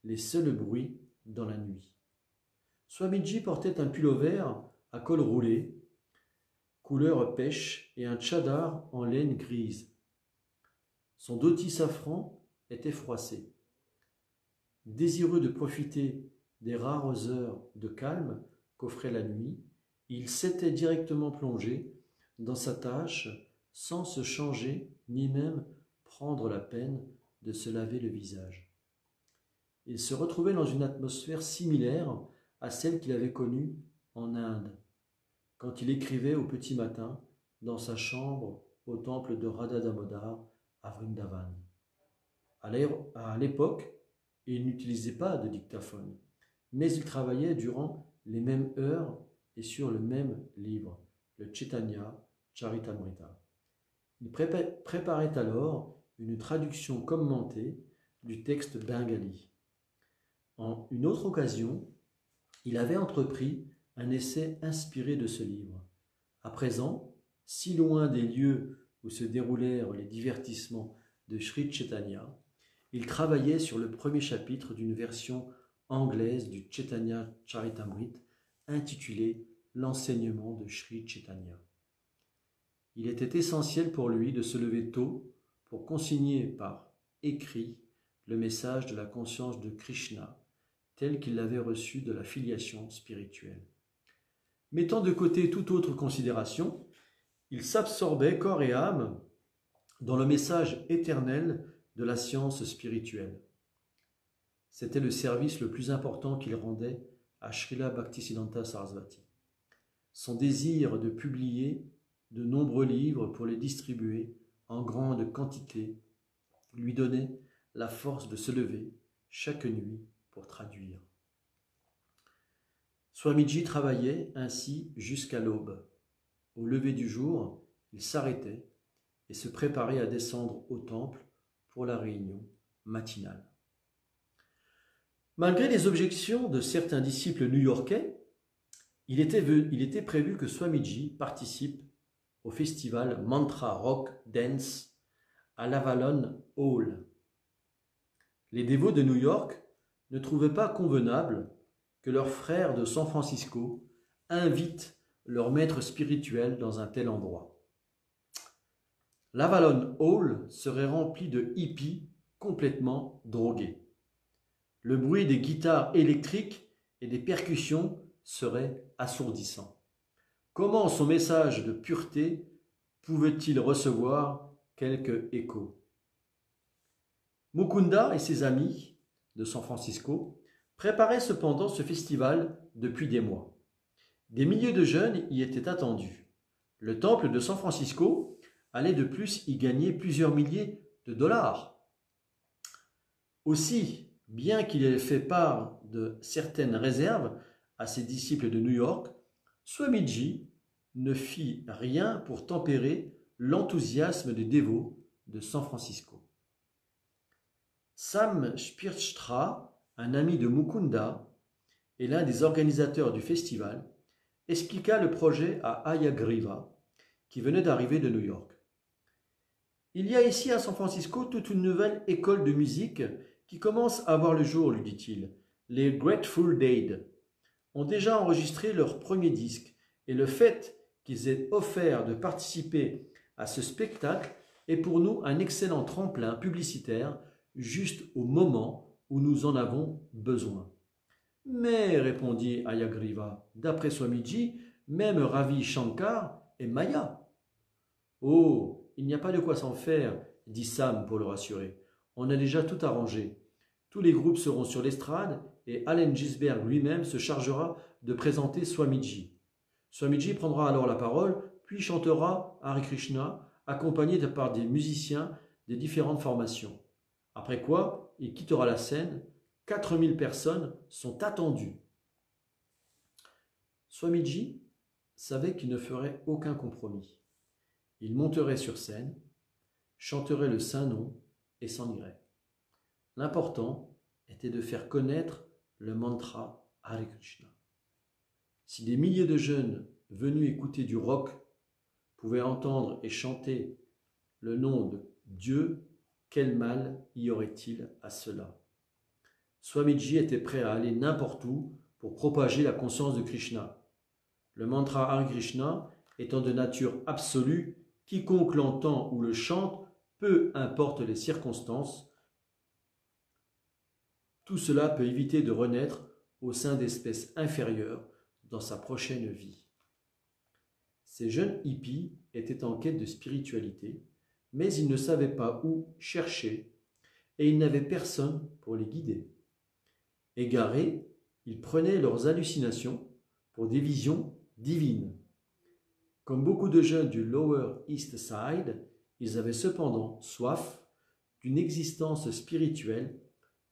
les seuls bruits dans la nuit. Swamiji portait un pull-over à col roulé, couleur pêche, et un tchadar en laine grise. Son dhoti safran était froissé. Désireux de profiter des rares heures de calme qu'offrait la nuit, il s'était directement plongé dans sa tâche sans se changer ni même prendre la peine de se laver le visage. Il se retrouvait dans une atmosphère similaire à celle qu'il avait connue en Inde, quand il écrivait au petit matin dans sa chambre au temple de Radha Damodar à Vrindavan. À l'époque, il n'utilisait pas de dictaphone, mais il travaillait durant les mêmes heures et sur le même livre, le Chaitanya Charitamrita. Il préparait alors une traduction commentée du texte bengali. En une autre occasion, il avait entrepris un essai inspiré de ce livre. À présent, si loin des lieux où se déroulèrent les divertissements de Sri Chaitanya, il travaillait sur le premier chapitre d'une version anglaise du Chaitanya Charitamrita intitulée « L'enseignement de Sri Chaitanya ». Il était essentiel pour lui de se lever tôt pour consigner par écrit le message de la conscience de Krishna tel qu'il l'avait reçu de la filiation spirituelle. Mettant de côté toute autre considération, il s'absorbait corps et âme dans le message éternel de la science spirituelle. C'était le service le plus important qu'il rendait à Srila Bhaktisiddhanta Sarasvati. Son désir de publier de nombreux livres pour les distribuer en grande quantité lui donnait la force de se lever chaque nuit pour traduire. Swamiji travaillait ainsi jusqu'à l'aube. Au lever du jour, il s'arrêtait et se préparait à descendre au temple pour la réunion matinale. Malgré les objections de certains disciples new-yorkais, il était prévu que Swamiji participe au festival Mantra Rock Dance à l'Avalon Hall. Les dévots de New York ne trouvaient pas convenable que leurs frères de San Francisco invitent leur maître spirituel dans un tel endroit. L'Avalon Hall serait rempli de hippies complètement drogués. Le bruit des guitares électriques et des percussions serait assourdissant. Comment son message de pureté pouvait-il recevoir quelque écho? Mukunda et ses amis de San Francisco préparaient cependant ce festival depuis des mois. Des milliers de jeunes y étaient attendus. Le temple de San Francisco allait de plus y gagner plusieurs milliers de dollars. Aussi, bien qu'il ait fait part de certaines réserves à ses disciples de New York, Swamiji ne fit rien pour tempérer l'enthousiasme des dévots de San Francisco. Sam Spirchtra, un ami de Mukunda et l'un des organisateurs du festival, expliqua le projet à Hayagriva, qui venait d'arriver de New York. Il y a ici à San Francisco toute une nouvelle école de musique qui commencent à voir le jour, lui dit-il. Les Grateful Dead ont déjà enregistré leur premier disque et le fait qu'ils aient offert de participer à ce spectacle est pour nous un excellent tremplin publicitaire juste au moment où nous en avons besoin. Mais, répondit Hayagriva, d'après Swamiji, même Ravi Shankar est Maya. Oh, il n'y a pas de quoi s'en faire, dit Sam pour le rassurer. On a déjà tout arrangé. Tous les groupes seront sur l'estrade et Allen Ginsberg lui-même se chargera de présenter Swamiji. Swamiji prendra alors la parole, puis chantera Hare Krishna, accompagné par des musiciens des différentes formations. Après quoi, il quittera la scène. 4000 personnes sont attendues. Swamiji savait qu'il ne ferait aucun compromis. Il monterait sur scène, chanterait le saint nom et s'en irait. L'important était de faire connaître le mantra Hare Krishna. Si des milliers de jeunes venus écouter du rock pouvaient entendre et chanter le nom de Dieu, quel mal y aurait-il à cela? Swamiji était prêt à aller n'importe où pour propager la conscience de Krishna. Le mantra Hare Krishna étant de nature absolue, quiconque l'entend ou le chante, peu importe les circonstances, tout cela peut éviter de renaître au sein d'espèces inférieures dans sa prochaine vie. Ces jeunes hippies étaient en quête de spiritualité, mais ils ne savaient pas où chercher et ils n'avaient personne pour les guider. Égarés, ils prenaient leurs hallucinations pour des visions divines. Comme beaucoup de jeunes du Lower East Side, ils avaient cependant soif d'une existence spirituelle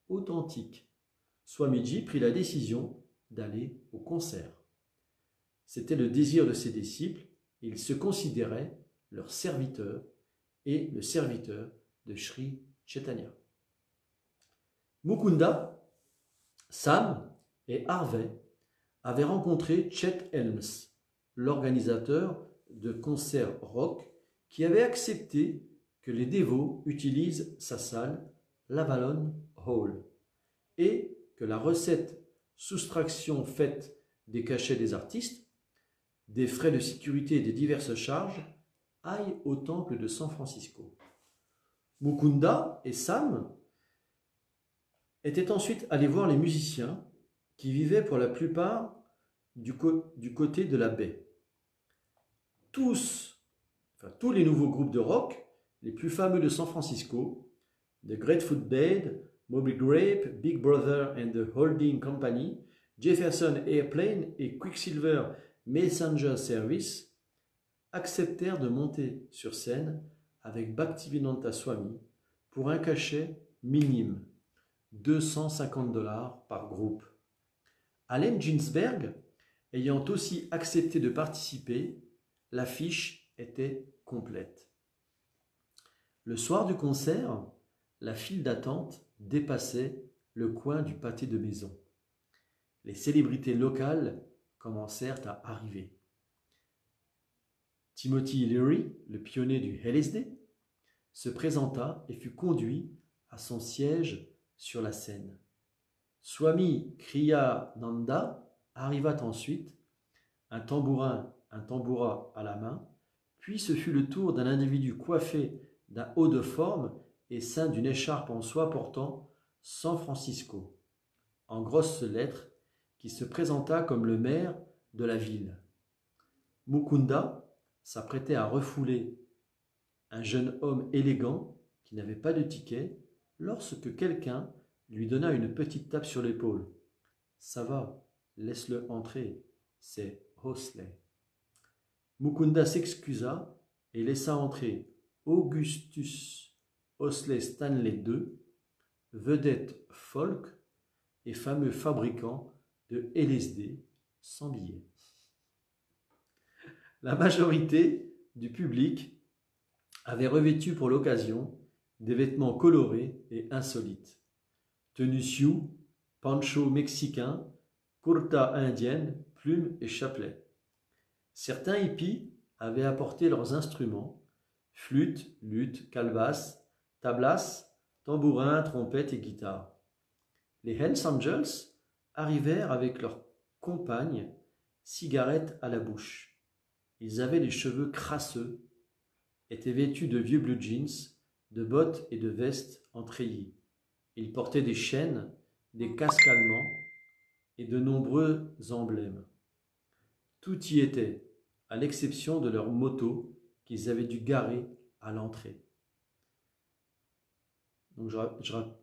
authentique. Swamiji prit la décision d'aller au concert. C'était le désir de ses disciples et il se considérait leur serviteur et le serviteur de Sri Chaitanya. Mukunda, Sam et Harvey avaient rencontré Chet Helms, l'organisateur de concerts rock, qui avait accepté que les dévots utilisent sa salle, l'Avalon Hall, et que la recette soustraction faite des cachets des artistes, des frais de sécurité et des diverses charges aille au temple de San Francisco. Mukunda et Sam étaient ensuite allés voir les musiciens qui vivaient pour la plupart du côté de la baie. Tous les nouveaux groupes de rock, les plus fameux de San Francisco, The Grateful Dead, Moby Grape, Big Brother and the Holding Company, Jefferson Airplane et Quicksilver Messenger Service, acceptèrent de monter sur scène avec Bhaktivedanta Swami pour un cachet minime, $250 par groupe. Allen Ginsberg ayant aussi accepté de participer, l'affiche était complète. Le soir du concert, la file d'attente dépassait le coin du pâté de maison. Les célébrités locales commencèrent à arriver. Timothy Leary, le pionnier du LSD, se présenta et fut conduit à son siège sur la scène. Swami Kriyananda arriva ensuite, un tambourin à la main, puis ce fut le tour d'un individu coiffé d'un haut de forme et ceint d'une écharpe en soie portant San Francisco, en grosses lettres, qui se présenta comme le maire de la ville. Mukunda s'apprêtait à refouler un jeune homme élégant qui n'avait pas de ticket lorsque quelqu'un lui donna une petite tape sur l'épaule. « Ça va, laisse-le entrer, c'est Hosley. » Mukunda s'excusa et laissa entrer Augustus Hosley Stanley II, vedette folk et fameux fabricant de LSD sans billet. La majorité du public avait revêtu pour l'occasion des vêtements colorés et insolites. Tenue sioux, pancho mexicain, kurta indienne, plumes et chapelet. Certains hippies avaient apporté leurs instruments, flûtes, luttes, calvasses, tablas, tambourins, trompettes et guitares. Les Hells Angels arrivèrent avec leurs compagnes, cigarettes à la bouche. Ils avaient les cheveux crasseux, étaient vêtus de vieux blue jeans, de bottes et de vestes en treillis. Ils portaient des chaînes, des casques allemands et de nombreux emblèmes. Tout y était, à l'exception de leur moto qu'ils avaient dû garer à l'entrée. Donc,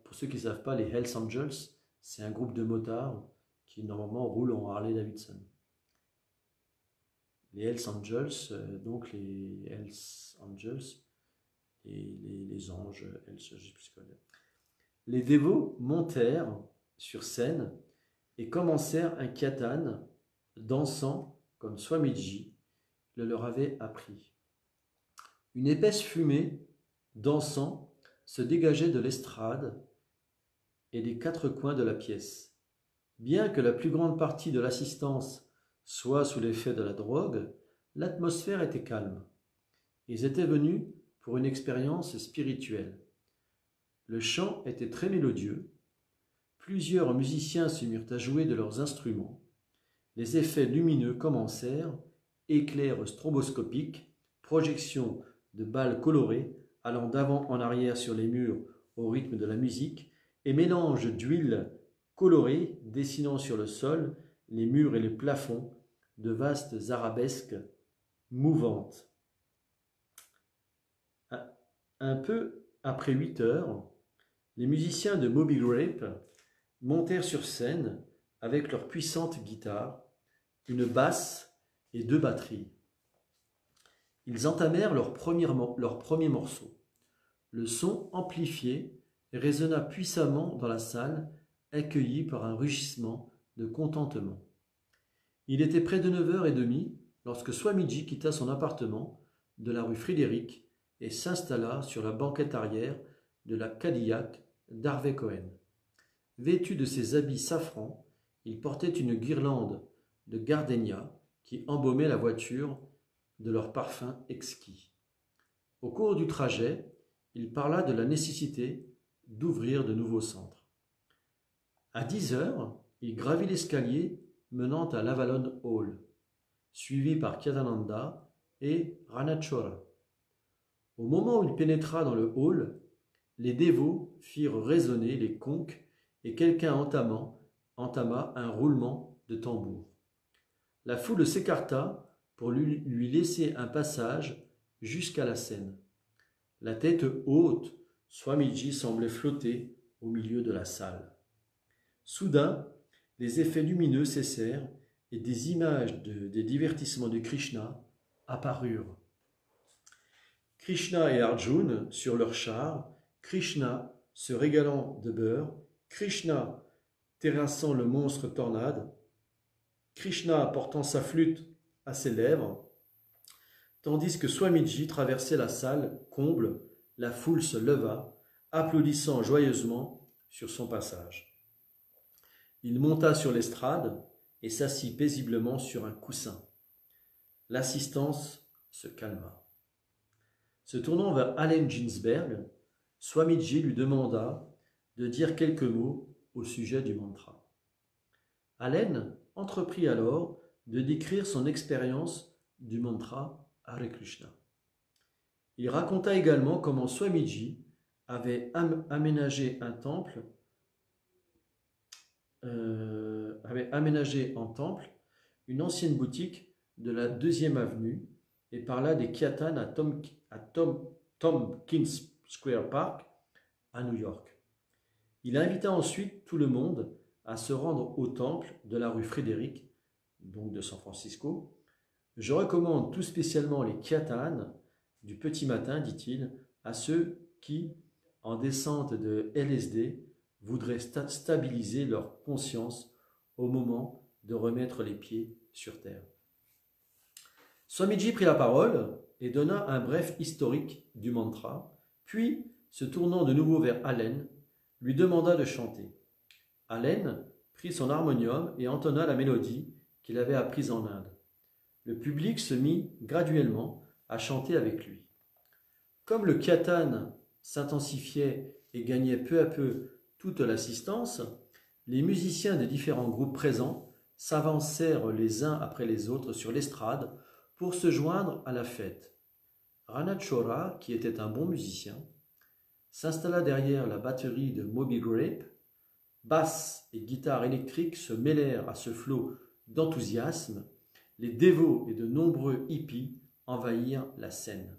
pour ceux qui ne savent pas, les Hells Angels, c'est un groupe de motards qui normalement roulent en Harley Davidson. Les Hells Angels, donc les Hells Angels et les anges, Hells, je sais plus ce que c'est. Les dévots montèrent sur scène et commencèrent un kirtan dansant comme Swamiji le leur avait appris. Une épaisse fumée dansant se dégageait de l'estrade et des quatre coins de la pièce. Bien que la plus grande partie de l'assistance soit sous l'effet de la drogue, l'atmosphère était calme. Ils étaient venus pour une expérience spirituelle. Le chant était très mélodieux. Plusieurs musiciens se mirent à jouer de leurs instruments. Les effets lumineux commencèrent, éclairs stroboscopiques, projections de balles colorées allant d'avant en arrière sur les murs au rythme de la musique, et mélange d'huile colorée dessinant sur le sol, les murs et les plafonds de vastes arabesques mouvantes. Un peu après 8 heures, les musiciens de Moby Grape montèrent sur scène avec leurs puissantes guitares, une basse et 2 batteries. Ils entamèrent leur premier morceau. Le son amplifié résonna puissamment dans la salle, accueilli par un rugissement de contentement. Il était près de 9h30 lorsque Swamiji quitta son appartement de la rue Frédéric et s'installa sur la banquette arrière de la Cadillac d'Harvey Cohen. Vêtu de ses habits safran, il portait une guirlande de gardénia qui embaumait la voiture de leur parfum exquis. Au cours du trajet, il parla de la nécessité d'ouvrir de nouveaux centres. À 10h, il gravit l'escalier menant à l'Avalon Hall, suivi par Kyadananda et Ranachora. Au moment où il pénétra dans le hall, les dévots firent résonner les conques et quelqu'un entama un roulement de tambour. La foule s'écarta pour lui laisser un passage jusqu'à la scène. La tête haute, Swamiji semblait flotter au milieu de la salle. Soudain, les effets lumineux cessèrent et des images des divertissements de Krishna apparurent. Krishna et Arjuna sur leur char, Krishna se régalant de beurre, Krishna terrassant le monstre tornade, Krishna portant sa flûte à ses lèvres, tandis que Swamiji traversait la salle comble, la foule se leva, applaudissant joyeusement sur son passage. Il monta sur l'estrade et s'assit paisiblement sur un coussin. L'assistance se calma. Se tournant vers Allen Ginsberg, Swamiji lui demanda de dire quelques mots au sujet du mantra. Allen entreprit alors de décrire son expérience du mantra Hare Krishna. Il raconta également comment Swamiji avait aménagé en temple une ancienne boutique de la 2e avenue et parla des kirtans à Tompkins Square Park à New York. Il invita ensuite tout le monde à se rendre au temple de la rue Frédéric, donc de San Francisco. Je recommande tout spécialement les kirtans du petit matin, dit-il, à ceux qui, en descente de LSD, voudraient stabiliser leur conscience au moment de remettre les pieds sur terre. Swamiji prit la parole et donna un bref historique du mantra, puis, se tournant de nouveau vers Allen, lui demanda de chanter. Allen prit son harmonium et entonna la mélodie qu'il avait apprise en Inde. Le public se mit graduellement à chanter avec lui. Comme le kirtan s'intensifiait et gagnait peu à peu toute l'assistance, les musiciens des différents groupes présents s'avancèrent les uns après les autres sur l'estrade pour se joindre à la fête. Rana Chora, qui était un bon musicien, s'installa derrière la batterie de Moby Grape. Basse et guitare électrique se mêlèrent à ce flot d'enthousiasme. Les dévots et de nombreux hippies envahirent la scène.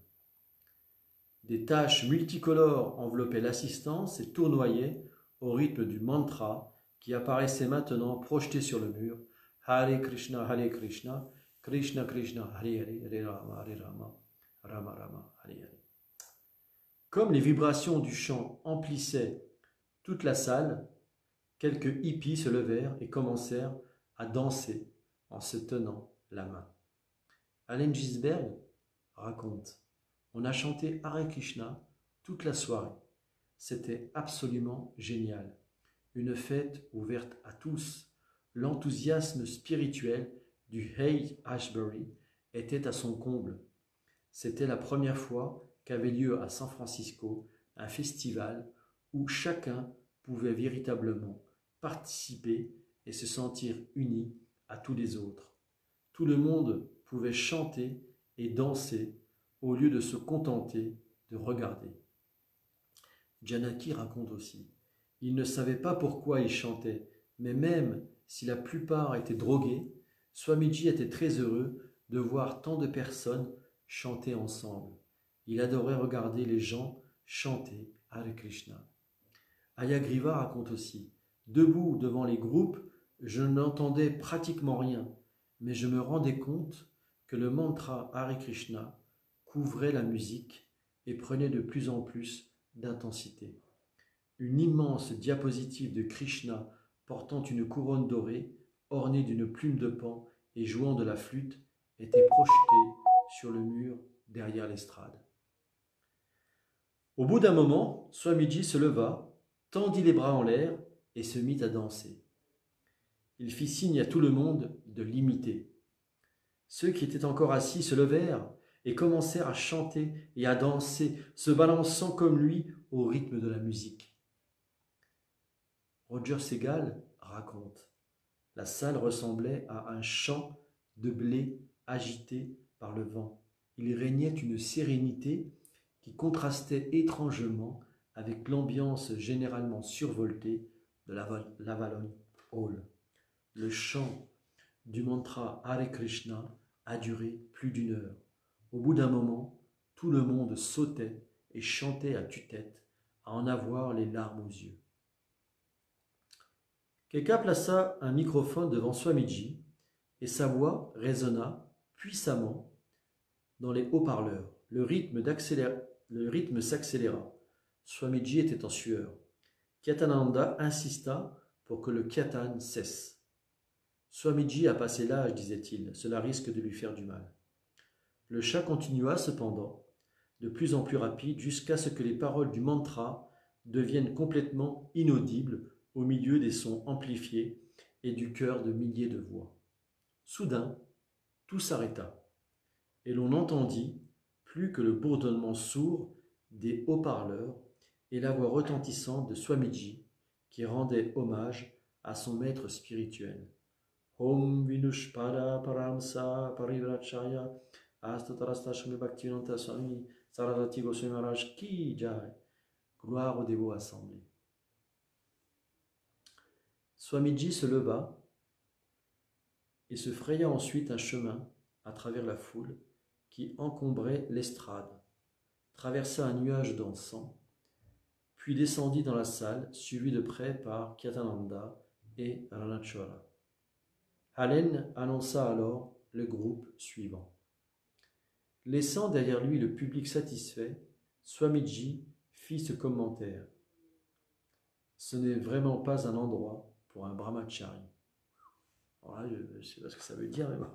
Des taches multicolores enveloppaient l'assistance et tournoyaient au rythme du mantra qui apparaissait maintenant projeté sur le mur. Hare Krishna, Krishna Krishna, Hare Hare Rama, Rama Rama, Hare Hare. Comme les vibrations du chant emplissaient toute la salle, quelques hippies se levèrent et commencèrent à danser en se tenant la main. Allen Ginsberg raconte: on a chanté Hare Krishna toute la soirée. C'était absolument génial. Une fête ouverte à tous. L'enthousiasme spirituel du Haight-Ashbury était à son comble. C'était la première fois qu'avait lieu à San Francisco un festival où chacun pouvait véritablement participer et se sentir uni à tous les autres. Tout le monde pouvait chanter et danser au lieu de se contenter de regarder. Janaki raconte aussi: il ne savait pas pourquoi il chantait, mais même si la plupart étaient drogués, Swamiji était très heureux de voir tant de personnes chanter ensemble. Il adorait regarder les gens chanter Hare Krishna. Hayagriva raconte aussi: debout devant les groupes, je n'entendais pratiquement rien, mais je me rendais compte que le mantra Hare Krishna couvrait la musique et prenait de plus en plus d'intensité. Une immense diapositive de Krishna portant une couronne dorée, ornée d'une plume de paon et jouant de la flûte, était projetée sur le mur derrière l'estrade. Au bout d'un moment, Swamiji se leva, tendit les bras en l'air et se mit à danser. Il fit signe à tout le monde de l'imiter. Ceux qui étaient encore assis se levèrent et commencèrent à chanter et à danser, se balançant comme lui au rythme de la musique. Roger Segal raconte: la salle ressemblait à un champ de blé agité par le vent. Il régnait une sérénité qui contrastait étrangement avec l'ambiance généralement survoltée de l'Avalon Hall. Le chant du mantra Hare Krishna a duré plus d'une heure. Au bout d'un moment, tout le monde sautait et chantait à tue-tête, à en avoir les larmes aux yeux. Quelqu'un plaça un microphone devant Swamiji et sa voix résonna puissamment dans les haut-parleurs. Le rythme s'accéléra. Swamiji était en sueur. Kyatananda insista pour que le kirtan cesse. Swamiji a passé l'âge, disait-il, cela risque de lui faire du mal. Le chant continua cependant, de plus en plus rapide, jusqu'à ce que les paroles du mantra deviennent complètement inaudibles au milieu des sons amplifiés et du chœur de milliers de voix. Soudain, tout s'arrêta, et l'on n'entendit plus que le bourdonnement sourd des haut-parleurs et la voix retentissante de Swamiji qui rendait hommage à son maître spirituel. Om Vinushpada Paramsa Parivrachaya Astatarastashmi Bhaktivedanta Swami Saraswati Goswami Maharaj Ki Jai. Gloire aux dévots assemblés. Swamiji se leva et se fraya ensuite un chemin à travers la foule qui encombrait l'estrade, traversa un nuage d'encens, puis descendit dans la salle, suivi de près par Kyatananda et Ranachara. Allen annonça alors le groupe suivant. Laissant derrière lui le public satisfait, Swamiji fit ce commentaire: ce n'est vraiment pas un endroit pour un brahmachari. Alors là, je ne sais pas ce que ça veut dire, mais bon.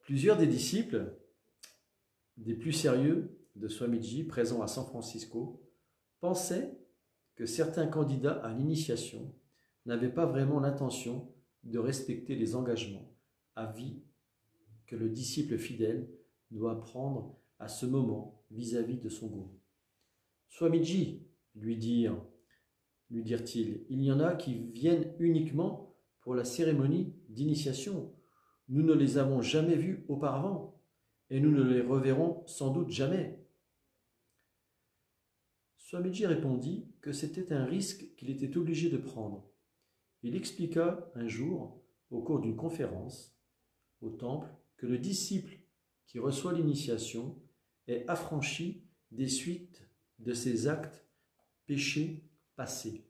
Plusieurs des disciples, des plus sérieux de Swamiji, présents à San Francisco, pensaient que certains candidats à l'initiation n'avaient pas vraiment l'intention de respecter les engagements à vie que le disciple fidèle doit prendre à ce moment vis-à-vis de son gourou. Swamiji, lui dirent-ils, il y en a qui viennent uniquement pour la cérémonie d'initiation. Nous ne les avons jamais vus auparavant, et nous ne les reverrons sans doute jamais. Swamiji répondit que c'était un risque qu'il était obligé de prendre. Il expliqua un jour, au cours d'une conférence au temple, que le disciple qui reçoit l'initiation est affranchi des suites de ses actes péchés passés,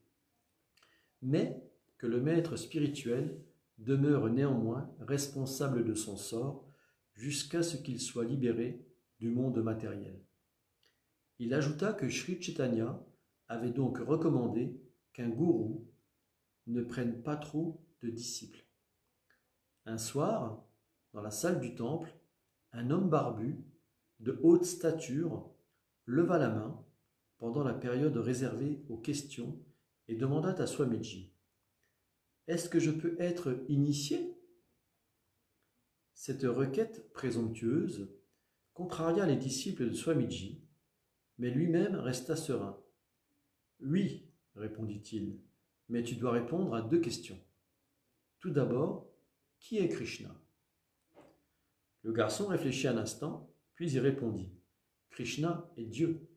mais que le maître spirituel demeure néanmoins responsable de son sort jusqu'à ce qu'il soit libéré du monde matériel. Il ajouta que Sri Chaitanya avait donc recommandé qu'un gourou ne prenne pas trop de disciples. Un soir, dans la salle du temple, un homme barbu, de haute stature, leva la main pendant la période réservée aux questions et demanda à Swamiji : « Est-ce que je peux être initié ?» Cette requête présomptueuse contraria les disciples de Swamiji, mais lui-même resta serein. « Oui, répondit-il, mais tu dois répondre à 2 questions. Tout d'abord, qui est Krishna ? » Le garçon réfléchit un instant, puis il répondit : « Krishna est Dieu. »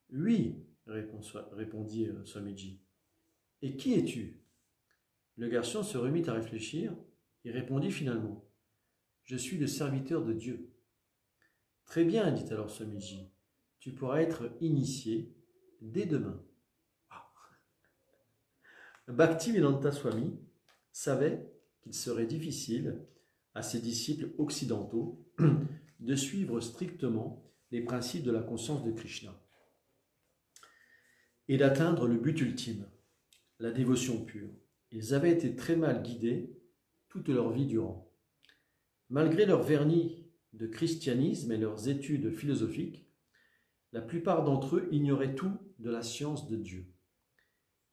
« Oui, répondit Swamiji. « Et qui es-tu » Le garçon se remit à réfléchir et répondit finalement : « Je suis le serviteur de Dieu. » « Très bien, dit alors Swamiji, tu pourras être initié dès demain. » Bhaktivedanta Swami savait qu'il serait difficile à ses disciples occidentaux de suivre strictement les principes de la conscience de Krishna et d'atteindre le but ultime, la dévotion pure. Ils avaient été très mal guidés toute leur vie durant. Malgré leur vernis de christianisme et leurs études philosophiques, la plupart d'entre eux ignoraient tout de la science de Dieu.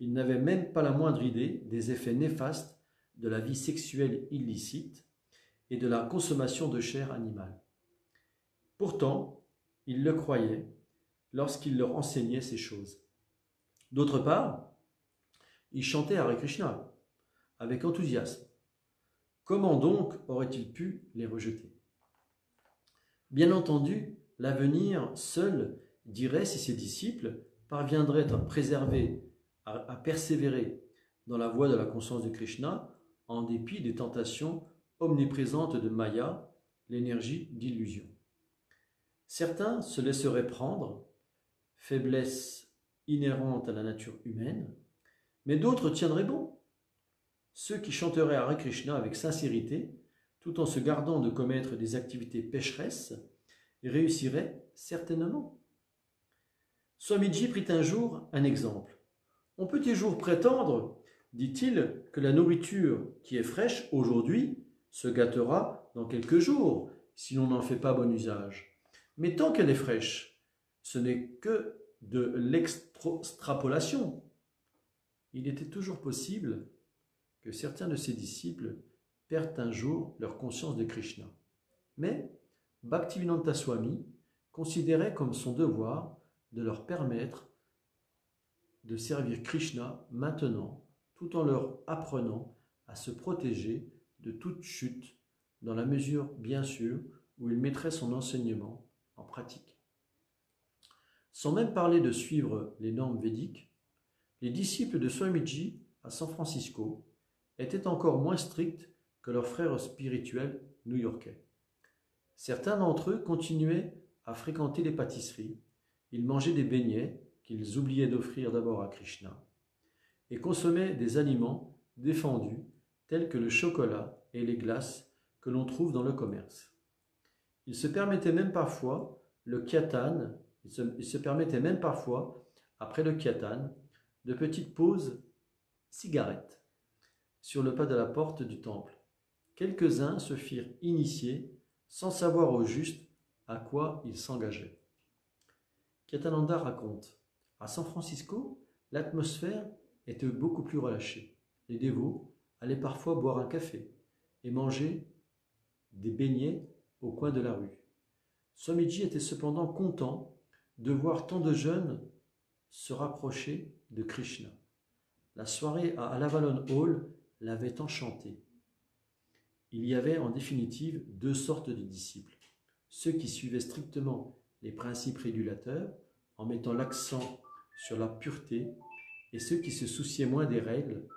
Ils n'avaient même pas la moindre idée des effets néfastes de la vie sexuelle illicite et de la consommation de chair animale. Pourtant, ils le croyaient lorsqu'il leur enseignait ces choses. D'autre part, ils chantaient Hare Krishna avec enthousiasme. Comment donc auraient-ils pu les rejeter ? Bien entendu, l'avenir seul dirait si ses disciples parviendraient à persévérer dans la voie de la conscience de Krishna en dépit des tentations omniprésentes de Maya, l'énergie d'illusion. Certains se laisseraient prendre, faiblesse inhérente à la nature humaine, mais d'autres tiendraient bon. Ceux qui chanteraient Hare Krishna avec sincérité, tout en se gardant de commettre des activités pécheresses, réussiraient certainement. Swamiji prit un jour un exemple. On peut toujours prétendre, dit-il, que la nourriture qui est fraîche aujourd'hui se gâtera dans quelques jours si l'on n'en fait pas bon usage. Mais tant qu'elle est fraîche, ce n'est que de l'extrapolation. Il était toujours possible que certains de ses disciples perdent un jour leur conscience de Krishna. Mais Bhaktivedanta Swami considérait comme son devoir de leur permettre de servir Krishna maintenant, tout en leur apprenant à se protéger de toute chute, dans la mesure, bien sûr, où il mettrait son enseignement en pratique. Sans même parler de suivre les normes védiques, les disciples de Swamiji à San Francisco étaient encore moins stricts que leurs frères spirituels new-yorkais. Certains d'entre eux continuaient à fréquenter les pâtisseries, ils mangeaient des beignets qu'ils oubliaient d'offrir d'abord à Krishna et consommaient des aliments défendus tels que le chocolat et les glaces que l'on trouve dans le commerce. Ils se permettaient même parfois après le kirtan, de petites pauses cigarettes sur le pas de la porte du temple. Quelques-uns se firent initier sans savoir au juste à quoi ils s'engageaient. Kyatananda raconte : à San Francisco, l'atmosphère était beaucoup plus relâchée. Les dévots allaient parfois boire un café et manger des beignets au coin de la rue. Swamiji était cependant content de voir tant de jeunes se rapprocher de Krishna. La soirée à Alavalon Hall l'avait enchanté. Il y avait en définitive deux sortes de disciples. Ceux qui suivaient strictement les principes régulateurs en mettant l'accent sur la pureté et ceux qui se souciaient moins des règles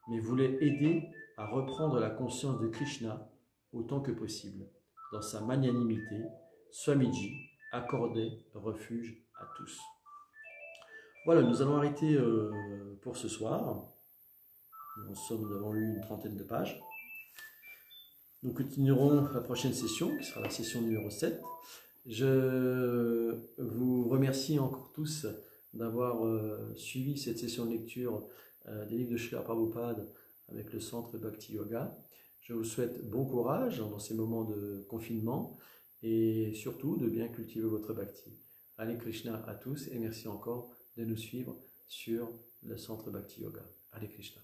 mais voulaient aider à reprendre la conscience de Krishna autant que possible. Dans sa magnanimité, Swamiji accordait refuge à tous. Voilà, nous allons arrêter pour ce soir. Nous avons lu une trentaine de pages. Nous continuerons la prochaine session, qui sera la session numéro 7. Je vous remercie encore tous d'avoir suivi cette session de lecture des livres de Srila Prabhupada avec le Centre Bhakti Yoga. Je vous souhaite bon courage dans ces moments de confinement et surtout de bien cultiver votre Bhakti. Hare Krishna à tous et merci encore de nous suivre sur le Centre Bhakti Yoga. Hare Krishna.